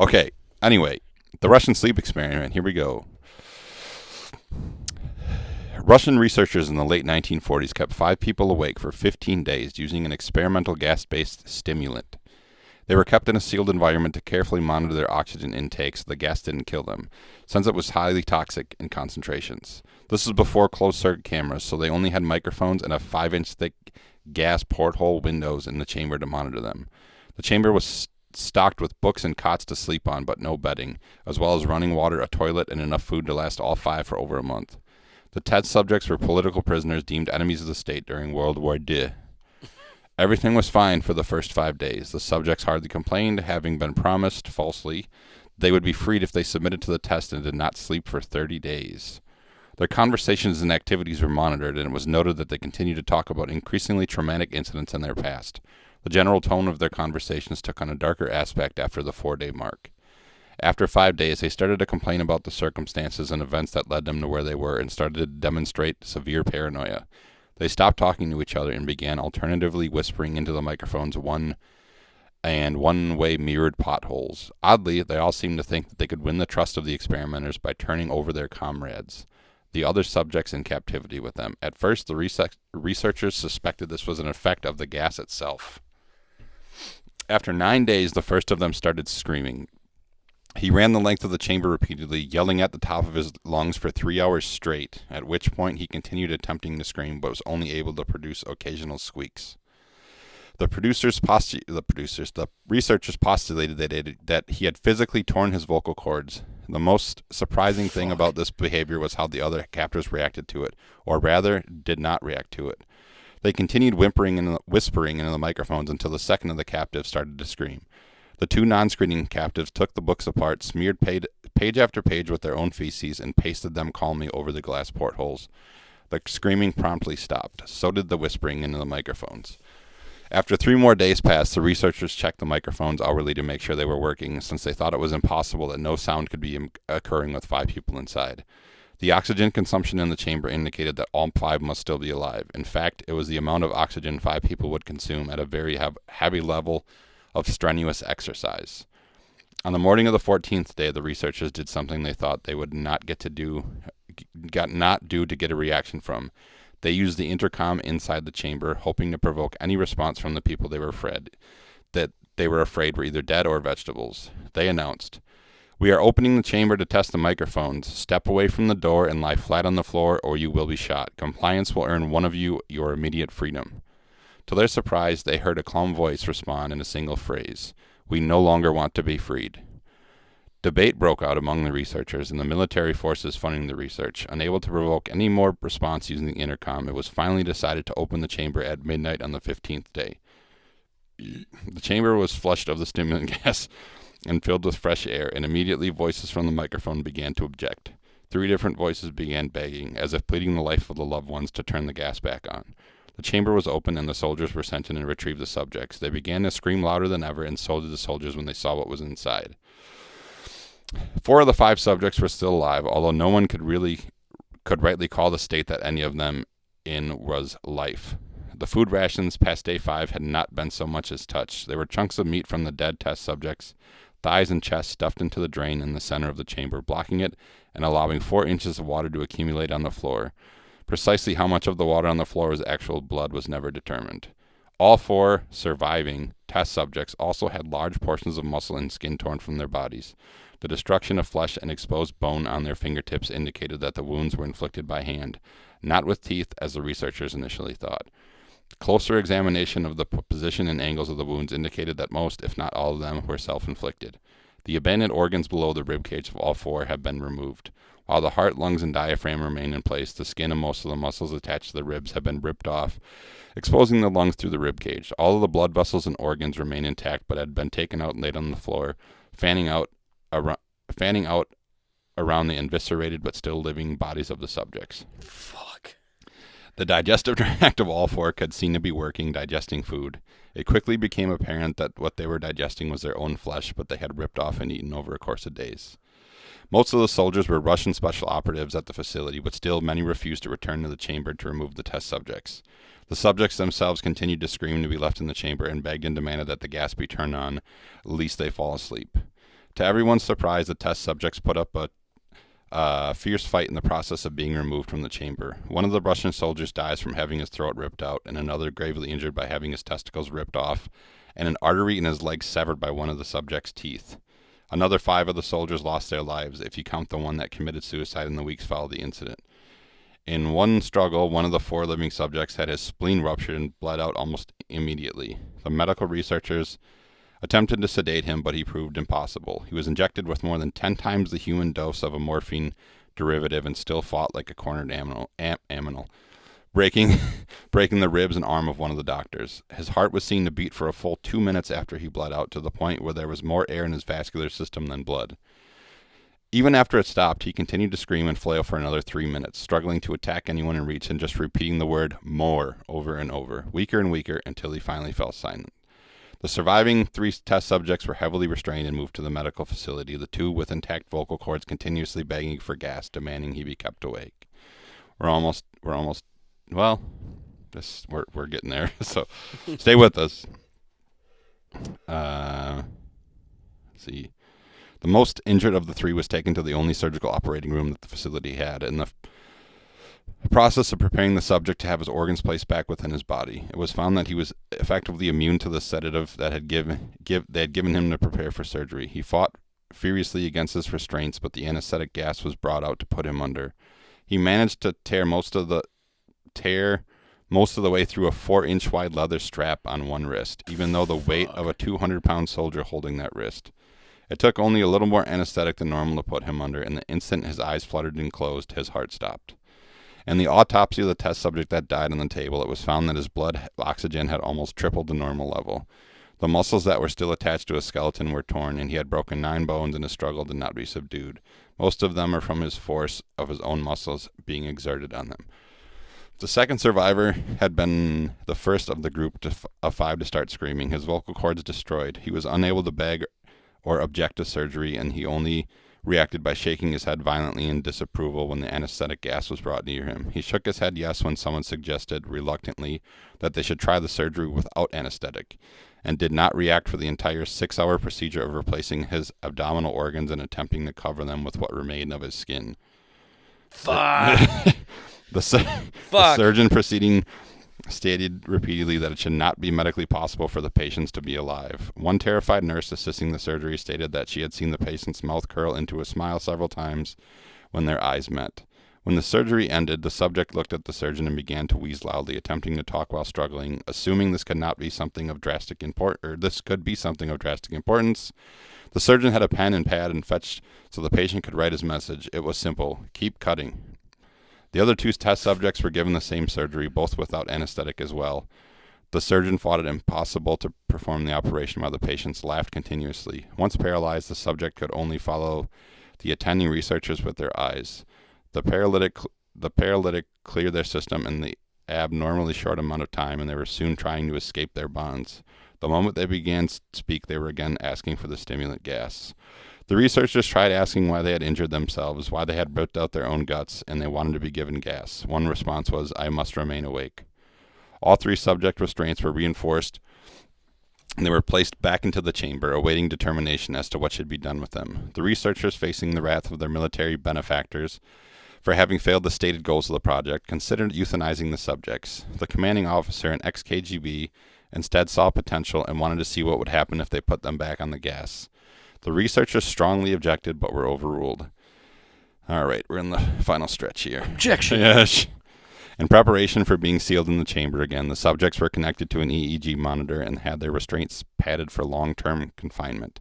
Okay. Anyway, the Russian sleep experiment. Here we go. Russian researchers in the late 1940s kept 5 people awake for 15 days using an experimental gas-based stimulant. They were kept in a sealed environment to carefully monitor their oxygen intake so the gas didn't kill them, since it was highly toxic in concentrations. This was before closed-circuit cameras, so they only had microphones and a 5-inch thick gas porthole windows in the chamber to monitor them. The chamber was stocked with books and cots to sleep on, but no bedding, as well as running water, a toilet, and enough food to last all 5 for over a month. The test subjects were political prisoners deemed enemies of the state during World War II. Everything was fine for the first 5 days. The subjects hardly complained, having been promised, falsely, they would be freed if they submitted to the test and did not sleep for 30 days. Their conversations and activities were monitored, and it was noted that they continued to talk about increasingly traumatic incidents in their past. The general tone of their conversations took on a darker aspect after the 4-day mark. After 5 days, they started to complain about the circumstances and events that led them to where they were and started to demonstrate severe paranoia. They stopped talking to each other and began alternatively whispering into the microphones one-way mirrored potholes. Oddly, they all seemed to think that they could win the trust of the experimenters by turning over their comrades, the other subjects in captivity with them. At first, the researchers suspected this was an effect of the gas itself. After 9 days, the first of them started screaming. He ran the length of the chamber repeatedly, yelling at the top of his lungs for 3 hours straight, at which point he continued attempting to scream, but was only able to produce occasional squeaks. The researchers postulated that he had physically torn his vocal cords. The most surprising thing about this behavior was how the other captors reacted to it, or rather, did not react to it. They continued whispering into the microphones until the second of the captives started to scream. The 2 non-screening captives took the books apart, smeared page after page with their own feces, and pasted them calmly over the glass portholes. The screaming promptly stopped. So did the whispering into the microphones. After 3 more days passed, the researchers checked the microphones hourly to make sure they were working, since they thought it was impossible that no sound could be occurring with 5 people inside. The oxygen consumption in the chamber indicated that all 5 must still be alive. In fact, it was the amount of oxygen 5 people would consume at a very heavy level of strenuous exercise. On the morning of the 14th day, the researchers did something they thought they would not get to do got not due to get a reaction from. They used the intercom inside the chamber, hoping to provoke any response from the people they were afraid were either dead or vegetables. They announced, "We are opening the chamber to test the microphones. Step away from the door and lie flat on the floor, or you will be shot. Compliance will earn one of you your immediate freedom." To their surprise, they heard a calm voice respond in a single phrase, "We no longer want to be freed." Debate broke out among the researchers and the military forces funding the research. Unable to provoke any more response using the intercom, it was finally decided to open the chamber at midnight on the 15th day. The chamber was flushed of the stimulant gas and filled with fresh air, and immediately voices from the microphone began to object. 3 different voices began begging, as if pleading the life of the loved ones, to turn the gas back on. The chamber was open, and the soldiers were sent in and retrieved the subjects. They began to scream louder than ever, and so did the soldiers when they saw what was inside. 4 of the 5 subjects were still alive, although no one could rightly call the state that any of them in was life. The food rations past day 5 had not been so much as touched. There were chunks of meat from the dead test subjects, thighs and chests stuffed into the drain in the center of the chamber, blocking it and allowing 4 inches of water to accumulate on the floor. Precisely how much of the water on the floor was actual blood was never determined. All 4 surviving test subjects also had large portions of muscle and skin torn from their bodies. The destruction of flesh and exposed bone on their fingertips indicated that the wounds were inflicted by hand, not with teeth as the researchers initially thought. Closer examination of the position and angles of the wounds indicated that most, if not all of them, were self-inflicted. The abandoned organs below the ribcage of all 4 have been removed. While the heart, lungs, and diaphragm remain in place, the skin and most of the muscles attached to the ribs have been ripped off, exposing the lungs through the ribcage. All of the blood vessels and organs remain intact, but had been taken out and laid on the floor, fanning out around the eviscerated but still living bodies of the subjects. Fuck. The digestive tract of all 4 could seem to be working, digesting food. It quickly became apparent that what they were digesting was their own flesh, but they had ripped off and eaten over a course of days. Most of the soldiers were Russian special operatives at the facility, but still many refused to return to the chamber to remove the test subjects. The subjects themselves continued to scream to be left in the chamber and begged and demanded that the gas be turned on, lest they fall asleep. To everyone's surprise, the test subjects put up a fierce fight in the process of being removed from the chamber. One of the Russian soldiers dies from having his throat ripped out, and another gravely injured by having his testicles ripped off, and an artery in his leg severed by one of the subject's teeth. Another 5 of the soldiers lost their lives, if you count the one that committed suicide in the weeks following the incident. In one struggle, one of the 4 living subjects had his spleen ruptured and bled out almost immediately. The medical researchers attempted to sedate him, but he proved impossible. He was injected with more than 10 times the human dose of a morphine derivative and still fought like a cornered animal, breaking the ribs and arm of one of the doctors. His heart was seen to beat for a full 2 minutes after he bled out, to the point where there was more air in his vascular system than blood. Even after it stopped, he continued to scream and flail for another 3 minutes, struggling to attack anyone in reach and just repeating the word "more" over and over, weaker and weaker, until he finally fell silent. The surviving 3 test subjects were heavily restrained and moved to the medical facility, the 2 with intact vocal cords continuously begging for gas, demanding he be kept awake. We're getting there, so stay with us. Let's see. The most injured of the 3 was taken to the only surgical operating room that the facility had. In the process of preparing the subject to have his organs placed back within his body, it was found that he was effectively immune to the sedative that they had given him to prepare for surgery. He fought furiously against his restraints, but the anesthetic gas was brought out to put him under. He managed to tear most of the way through a 4-inch wide leather strap on one wrist, even though the weight of a 200-pound soldier holding that wrist. It took only a little more anesthetic than normal to put him under, and the instant his eyes fluttered and closed, his heart stopped. In the autopsy of the test subject that died on the table, it was found that his blood oxygen had almost tripled the normal level. The muscles that were still attached to his skeleton were torn, and he had broken 9 bones in his struggle to not be subdued. Most of them are from his force of his own muscles being exerted on them. The second survivor had been the first of the group of 5 to start screaming, his vocal cords destroyed. He was unable to beg or object to surgery, and he only reacted by shaking his head violently in disapproval when the anesthetic gas was brought near him. He shook his head yes when someone suggested, reluctantly, that they should try the surgery without anesthetic, and did not react for the entire 6-hour procedure of replacing his abdominal organs and attempting to cover them with what remained of his skin. Fuck. The Fuck. surgeon proceeding stated repeatedly that it should not be medically possible for the patients to be alive. One terrified nurse assisting the surgery stated that she had seen the patient's mouth curl into a smile several times when their eyes met. When the surgery ended, the subject looked at the surgeon and began to wheeze loudly, attempting to talk while struggling. Assuming this could be something of drastic importance, the surgeon had a pen and pad and fetched so the patient could write his message. It was simple: keep cutting. The other 2 test subjects were given the same surgery, both without anesthetic as well. The surgeon thought it impossible to perform the operation while the patients laughed continuously. Once paralyzed, the subject could only follow the attending researchers with their eyes. The paralytic cleared their system in the abnormally short amount of time, and they were soon trying to escape their bonds. The moment they began to speak, they were again asking for the stimulant gas. The researchers tried asking why they had injured themselves, why they had ripped out their own guts, and they wanted to be given gas. One response was, "I must remain awake." All 3 subject restraints were reinforced, and they were placed back into the chamber, awaiting determination as to what should be done with them. The researchers, facing the wrath of their military benefactors for having failed the stated goals of the project, considered euthanizing the subjects. The commanding officer, an ex-KGB, instead saw potential and wanted to see what would happen if they put them back on the gas. The researchers strongly objected, but were overruled. All right, we're in the final stretch here. Objection. Yes. In preparation for being sealed in the chamber again, the subjects were connected to an EEG monitor and had their restraints padded for long-term confinement.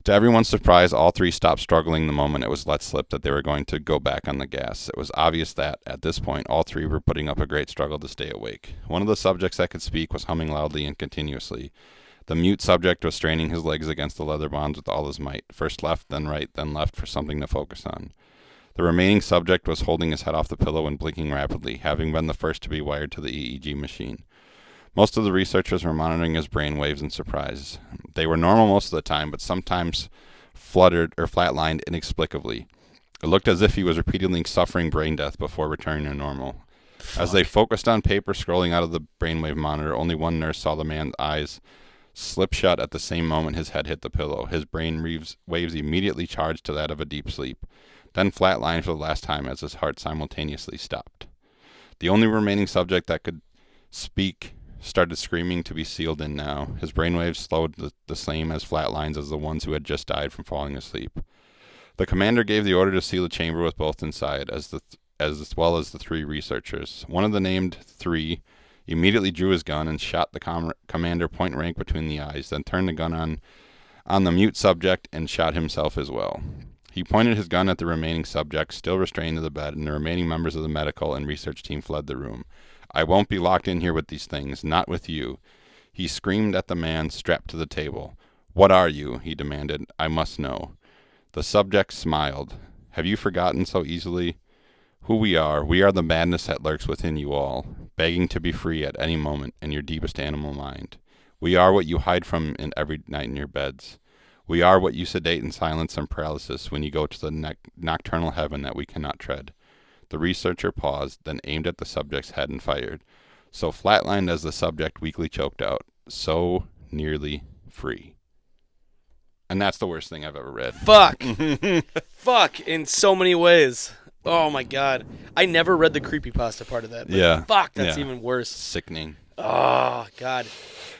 To everyone's surprise, all 3 stopped struggling the moment it was let slip that they were going to go back on the gas. It was obvious that, at this point, all 3 were putting up a great struggle to stay awake. One of the subjects that could speak was humming loudly and continuously. The mute subject was straining his legs against the leather bonds with all his might, first left, then right, then left for something to focus on. The remaining subject was holding his head off the pillow and blinking rapidly, having been the first to be wired to the EEG machine. Most of the researchers were monitoring his brain waves in surprise. They were normal most of the time, but sometimes fluttered or flatlined inexplicably. It looked as if he was repeatedly suffering brain death before returning to normal. As they focused on paper scrolling out of the brainwave monitor, only one nurse saw the man's eyes slip shut at the same moment his head hit the pillow. His brain waves immediately charged to that of a deep sleep, then flatlined for the last time as his heart simultaneously stopped. The only remaining subject that could speak started screaming to be sealed in now. His brainwaves slowed the same as flatlines as the ones who had just died from falling asleep. The commander gave the order to seal the chamber with both inside, as well as the 3 researchers. One of the named 3 immediately drew his gun and shot the commander point rank between the eyes, then turned the gun on the mute subject and shot himself as well. He pointed his gun at the remaining subject, still restrained to the bed, and the remaining members of the medical and research team fled the room. "I won't be locked in here with these things, not with you," he screamed at the man strapped to the table. "What are you?" he demanded. "I must know." The subject smiled. "Have you forgotten so easily who we are? We are the madness that lurks within you all, begging to be free at any moment in your deepest animal mind. We are what you hide from in every night in your beds. We are what you sedate in silence and paralysis when you go to the nocturnal heaven that we cannot tread." The researcher paused, then aimed at the subject's head and fired. So flatlined as the subject weakly choked out, "So nearly free." And that's the worst thing I've ever read. Fuck. Fuck in so many ways. Oh my god. I never read the creepypasta part of that. But Yeah. Fuck, that's Yeah. even worse. Sickening. Oh god.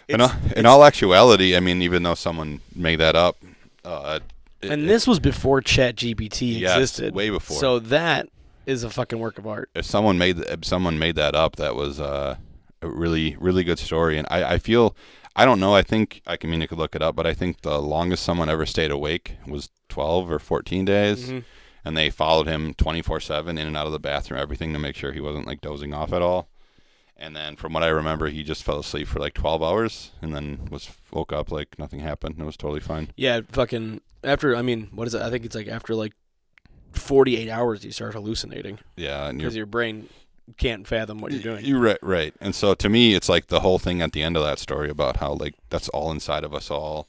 In all actuality, I mean, even though someone made that up, and this was before ChatGPT existed. Way before. So that is a fucking work of art. If someone made that up, that was a really, really good story. And I feel, I don't know, I think, I could look it up, but I think the longest someone ever stayed awake was 12 or 14 days. Mm-hmm. And they followed him 24/7 in and out of the bathroom, everything, to make sure he wasn't like dozing off at all. And then from what I remember, he just fell asleep for like 12 hours and then woke up like nothing happened. It was totally fine. Yeah, fucking after, I mean, what is it? I think it's like after like 48 hours you start hallucinating. Yeah. Because your brain can't fathom what you're doing. You're right. And so to me, it's like the whole thing at the end of that story about how like that's all inside of us all.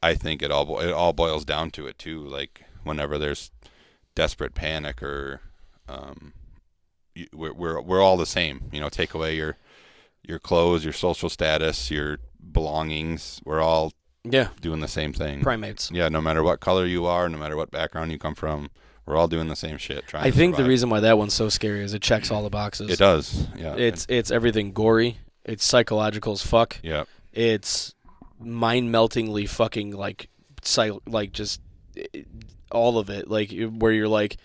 I think it all boils down to it too. Like whenever there's desperate panic or we're all the same, take away your clothes, your social status, your belongings, we're all doing the same thing. Primates. Yeah, no matter what color you are, no matter what background you come from, We're all doing the same shit. Trying. I to think the survive. reason why that one's so scary is it checks all the boxes. It does. Yeah. It's everything gory. It's psychological as fuck. Yeah. It's mind-meltingly fucking like just all of it. Like where you're like,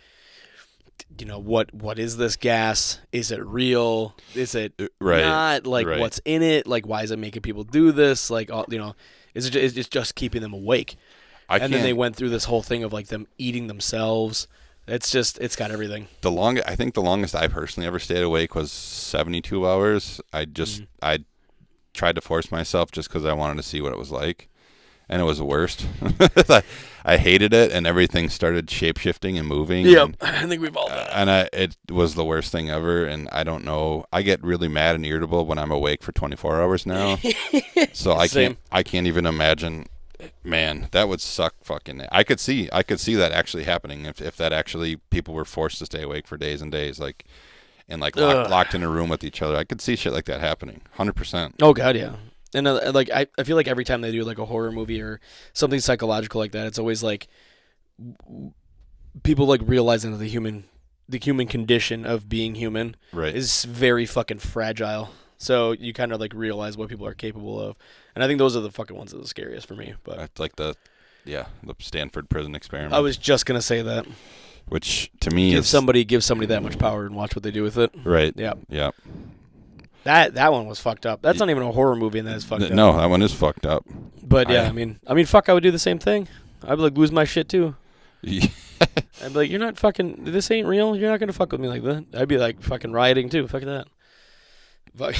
what is this gas? Is it real? Is it Right. not? Like Right. what's in it? Like why is it making people do this? Like is it just keeping them awake? And then they went through this whole thing of like them eating themselves. It's got everything. I think the longest I personally ever stayed awake was 72 hours. I tried to force myself just because I wanted to see what it was like, and it was the worst. I hated it, and everything started shape-shifting and moving. Yep, and, I think we've all done it. it was the worst thing ever, and I don't know. I get really mad and irritable when I'm awake for 24 hours now, so Same. I can't even imagine. Man, that would suck fucking. I could see that actually happening if that actually people were forced to stay awake for days and days, like, and like locked in a room with each other. I could see shit like that happening, 100%. Oh god, yeah. And like I feel like every time they do like a horror movie or something psychological like that, it's always like people like realizing that the human condition of being human Right. is very fucking fragile. So you kind of like realize what people are capable of, and I think those are the fucking ones that are the scariest for me. But It's like the Stanford prison experiment. I was just gonna say that which to me give is somebody that much power and watch what they do with it. right. Yeah, Yeah. that one was fucked up. That's not even a horror movie, and that is fucked up. No, that one is fucked up. But yeah, I mean, fuck, I would do the same thing. I'd like lose my shit too. Yeah. I'd be like, you're not fucking. This ain't real. You're not gonna fuck with me like that. I'd be like fucking rioting too. Fuck that. Fuck,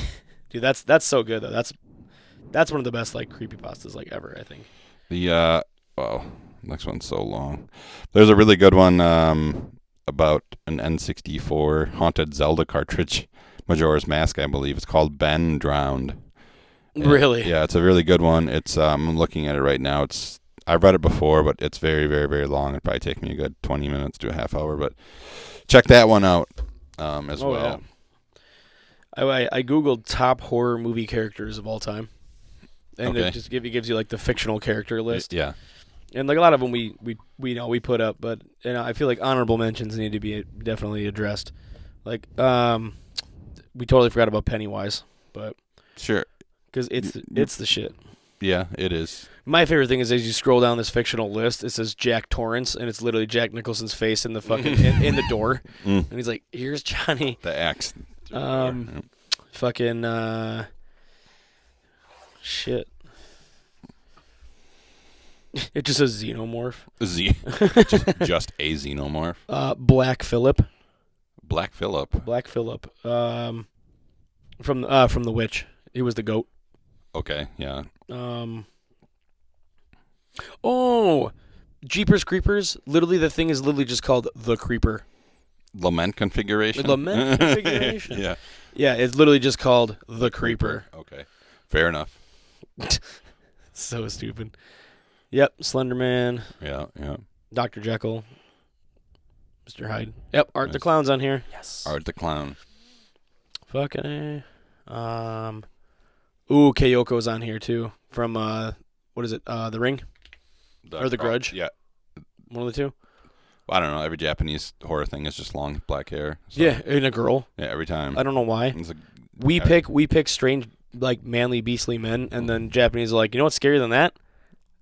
dude, that's so good though. That's one of the best like creepypastas like ever. I think. Next one's so long. There's a really good one about an N64 haunted Zelda cartridge, Majora's Mask, I believe. It's called Ben Drowned. And Really? yeah, it's a really good one. It's I'm looking at it right now. I've read it before, but it's very, very, very long. It'd probably take me a good 20 minutes to a half hour, but check that one out as well. Yeah. I googled top horror movie characters of all time, and Okay. it just gives you like the fictional character list, Yeah. and like a lot of them we put up, but I feel like honorable mentions need to be definitely addressed. Like we totally forgot about Pennywise, but Sure. because it's the shit. Yeah, it is. My favorite thing is as you scroll down this fictional list, it says Jack Torrance, and it's literally Jack Nicholson's face in the fucking in the door, and he's like, "Here's Johnny." The axe. Fucking shit. It just says Xenomorph. Just a xenomorph. Black Phillip. Black Phillip. Black Phillip. From The Witch. He was the goat. Okay, yeah. Oh, Jeepers Creepers. Literally, the thing is literally just called The Creeper. Lament configuration. Lament configuration. Yeah. Yeah, it's literally just called The Creeper. Okay. Fair enough. So stupid. Yep, Slenderman, Yeah, yeah. Dr. Jekyll, Mr. Hyde. Yep, Art the Nice. Clown's on here. Yes. Art the Clown. Fucking A. Ooh, Keioko's on here too. From what is it? The Ring? Or The Grudge? Yeah. One of the two? I don't know. Every Japanese horror thing is just long black hair. So, Yeah, and a girl. Yeah, every time. I don't know why. It's We pick strange, like manly, beastly men, and then Japanese are like, you know what's scarier than that?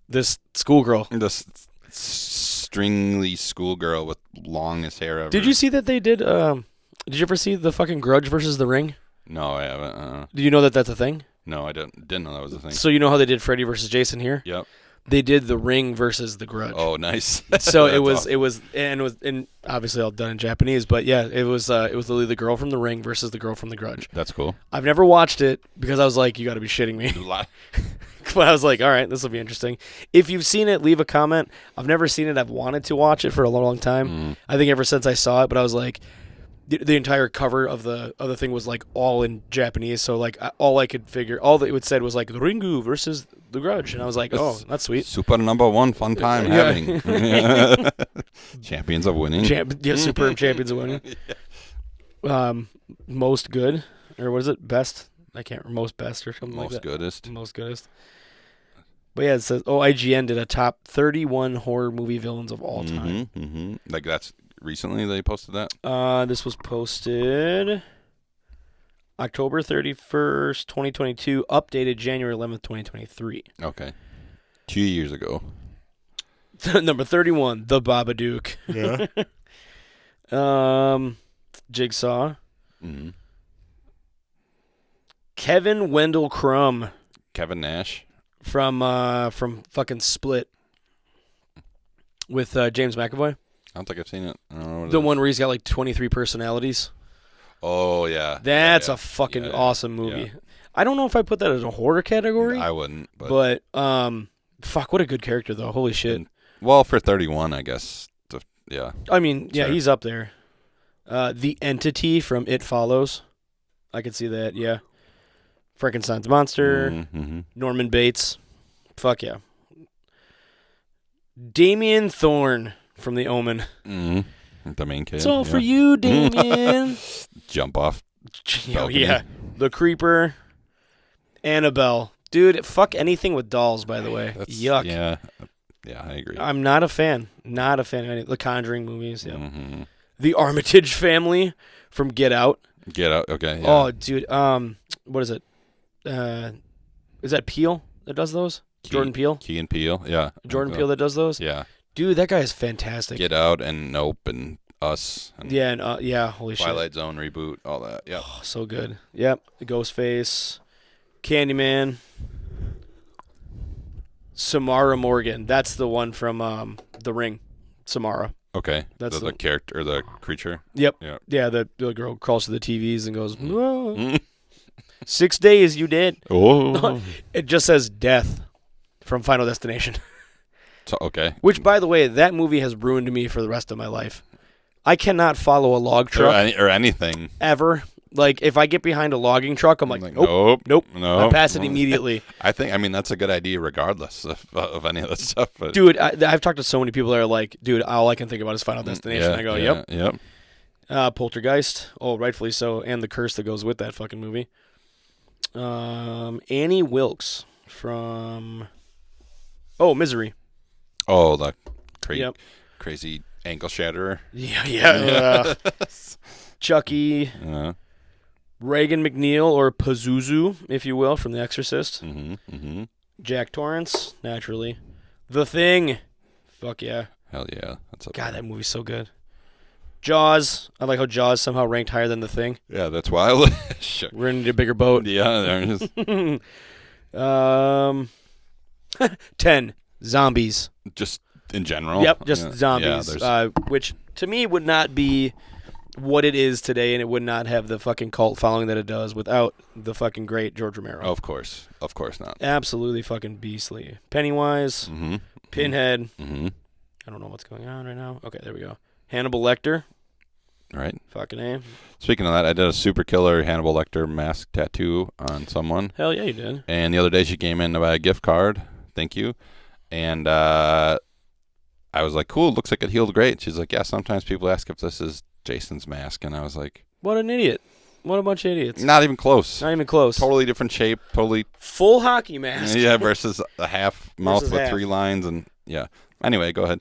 This schoolgirl. this stringly schoolgirl with longest hair ever. Did you see that they did? Did you ever see the fucking Grudge versus The Ring? No, I haven't. Do you know that that's a thing? No, I didn't know that was a thing. So you know how they did Freddy versus Jason here? Yep. They did The Ring versus The Grudge. Oh, nice. So That's awesome. it was obviously all done in Japanese, but yeah, it was literally the girl from The Ring versus the girl from The Grudge. That's cool. I've never watched it because I was like, you got to be shitting me. But I was like, all right, this will be interesting. If you've seen it, leave a comment. I've never seen it. I've wanted to watch it for a long, long time. I think ever since I saw it, but I was like, the entire cover of the thing was like all in Japanese. So like all I could figure, all that it would said was like the Ringu versus the Grudge, and I was like, oh, that's sweet. Super number one fun time Yeah. having. Champions of winning. Superb champions of winning. Most good, or what is it? Best? I can't remember. Most best or something like Most that. goodest. Most goodest. But yeah, it says IGN did a top 31 horror movie villains of all time. Like that's recently they posted that? This was posted October 31st, 2022, updated January 11th, 2023. Okay. 2 years ago. Number 31, The Babadook. Yeah. Jigsaw. Mm-hmm. Kevin Wendell Crumb Kevin Nash. from fucking Split with James McAvoy. I don't think I've seen it. I don't know what The it is. one where he's got like 23 personalities. Oh, yeah. That's Yeah, a fucking yeah, awesome movie. yeah. I don't know if I put that as a horror category, I wouldn't. But fuck, what a good character though. Holy shit. well, for 31, I guess. Yeah. I mean, yeah, Sure. he's up there. The Entity from It Follows. I could see that, yeah. Frankenstein's Monster. Mm-hmm. Norman Bates. Fuck yeah. Damien Thorne from The Omen. Mm-hmm. The main kid. It's all yeah. for you, Damien. Jump off. Oh, yeah. The Creeper. Annabelle. Dude, fuck anything with dolls, by the way. That's- Yuck. Yeah. Yeah, I agree. I'm not a fan. Not a fan of any the Conjuring movies. Yeah. Mm-hmm. The Armitage Family from Get Out. Get out. Okay. Yeah. Oh, dude. What is it? Is that Peele that does those? Jordan Peele? Key and Peele. Yeah. Jordan Okay. Peele that does those? Yeah. Dude, that guy is fantastic. Get Out and Nope and Us. And Yeah, and yeah, holy shit. Twilight Zone reboot. All that. Yeah. Oh, so good. Yep. Ghostface. Candyman. Samara Morgan. That's the one from The Ring. Samara. Okay. That's the the- character or the creature. Yep. Yeah. Yeah, the girl crawls to the TVs and goes, "Whoa. Mm. 6 days you did." Oh. It just says death from Final Destination. So, okay. Which, by the way, that movie has ruined me for the rest of my life. I cannot follow a log Or, truck or anything. ever. Like, if I get behind a logging truck, I'm like, nope. Nope. I pass it immediately. I think. That's a good idea, regardless of any of that stuff. But Dude, I've talked to so many people that are like, dude, all I can think about is Final Destination. yeah, I go, yeah, yep. Yep. Poltergeist. Oh, rightfully so. And the curse that goes with that fucking movie. Annie Wilkes from... Oh, Misery. Oh, the Yep. crazy ankle shatterer. Yeah. Chucky. Reagan McNeil, or Pazuzu, if you will, from The Exorcist. Mm-hmm. Jack Torrance, naturally. The Thing. Fuck yeah. Hell yeah. That's up God, there. that movie's so good. Jaws. I like how Jaws somehow ranked higher than The Thing. Yeah, that's wild. Sure. We're in a bigger boat. Yeah, there it is. 10. Zombies. Just in general. Yep, just Yeah. zombies. Yeah, Which, to me, would not be what it is today, and it would not have the fucking cult following that it does without the fucking great George Romero. of course not. Absolutely fucking beastly. Pennywise. Mm-hmm. Pinhead. Mm-hmm. I don't know what's going on right now. Okay, there we go. Hannibal Lecter. Right. Fucking A. Speaking of that, I did a super killer Hannibal Lecter mask tattoo on someone. Hell yeah, you did. And the other day she came in to buy a gift card. Thank you. And I was like, cool, looks like it healed great. She's like, yeah, sometimes people ask if this is Jason's mask. And I was like, What an idiot. What a bunch of idiots. not even close. Not even close. Totally different shape. Totally. Full hockey mask. Yeah, versus a half mouth Versus with half. 3 lines. And yeah. Anyway, go ahead.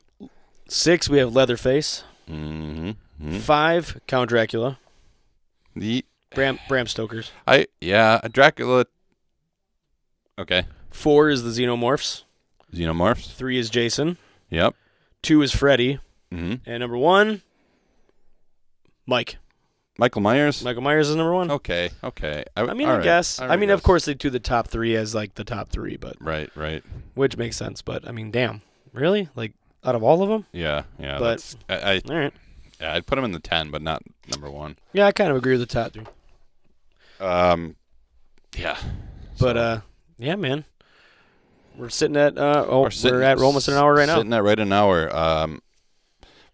6, we have Leatherface. Mm-hmm. 5, Count Dracula. The Bram Stoker's. Dracula. Okay. 4 is the Xenomorphs. Xenomorphs. 3 is Jason. Yep. 2 is Freddy. Mm-hmm. And number 1, Mike. Michael Myers. Michael Myers is number 1. Okay. I mean, all I right. guess. All I right, mean, of yes. course, they do the top 3 as like the top 3, but Right. which makes sense. But I mean, damn, really? Like out of all of them? Yeah. But- That's, All right. I'd put him in the 10, but not number 1. Yeah, I kind of agree with the top 3. Yeah. But yeah, man, we're sitting at we're sitting- at almost an hour right now. Sitting at right an hour.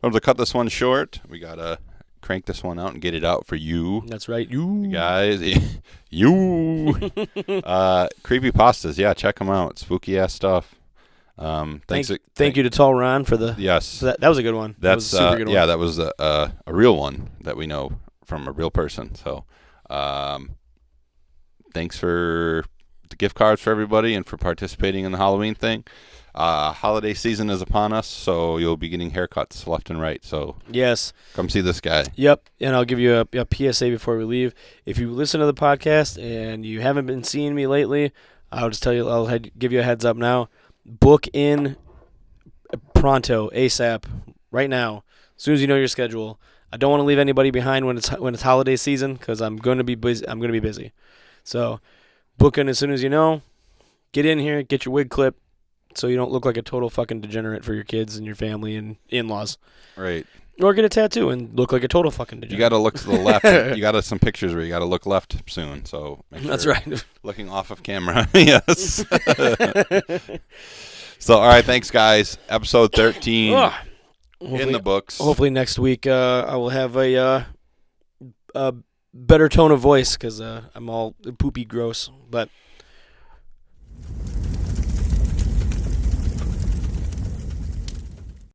Well, to cut this one short, we gotta crank this one out and get it out for you That's right. You guys. You. Creepy pastas. Yeah, check them out. Spooky ass stuff. Thank you to Tall Ron for the. Yes. So that was a good one. That was That's a super good one. yeah, that was a real one that we know from a real person. So, thanks for the gift cards for everybody and for participating in the Halloween thing. Holiday season is upon us, so you'll be getting haircuts left and right. So Yes. come see this guy. Yep. And I'll give you a PSA before we leave. If you listen to the podcast and you haven't been seeing me lately, I'll just tell you, give you a heads up now. Book in pronto, ASAP, right now, as soon as you know your schedule. I don't want to leave anybody behind when it's holiday season because I'm going to be busy. So book in as soon as you know. Get in here, get your wig clipped, so you don't look like a total fucking degenerate for your kids and your family and in-laws. Right. Or get a tattoo and look like a total fucking degenerate. You got to look to the left. You got some pictures where you got to look left soon. So make sure That's right. Looking off of camera. Yes. So, all right. Thanks, guys. Episode 13 in the books. Hopefully next week I will have a better tone of voice because I'm all poopy gross. But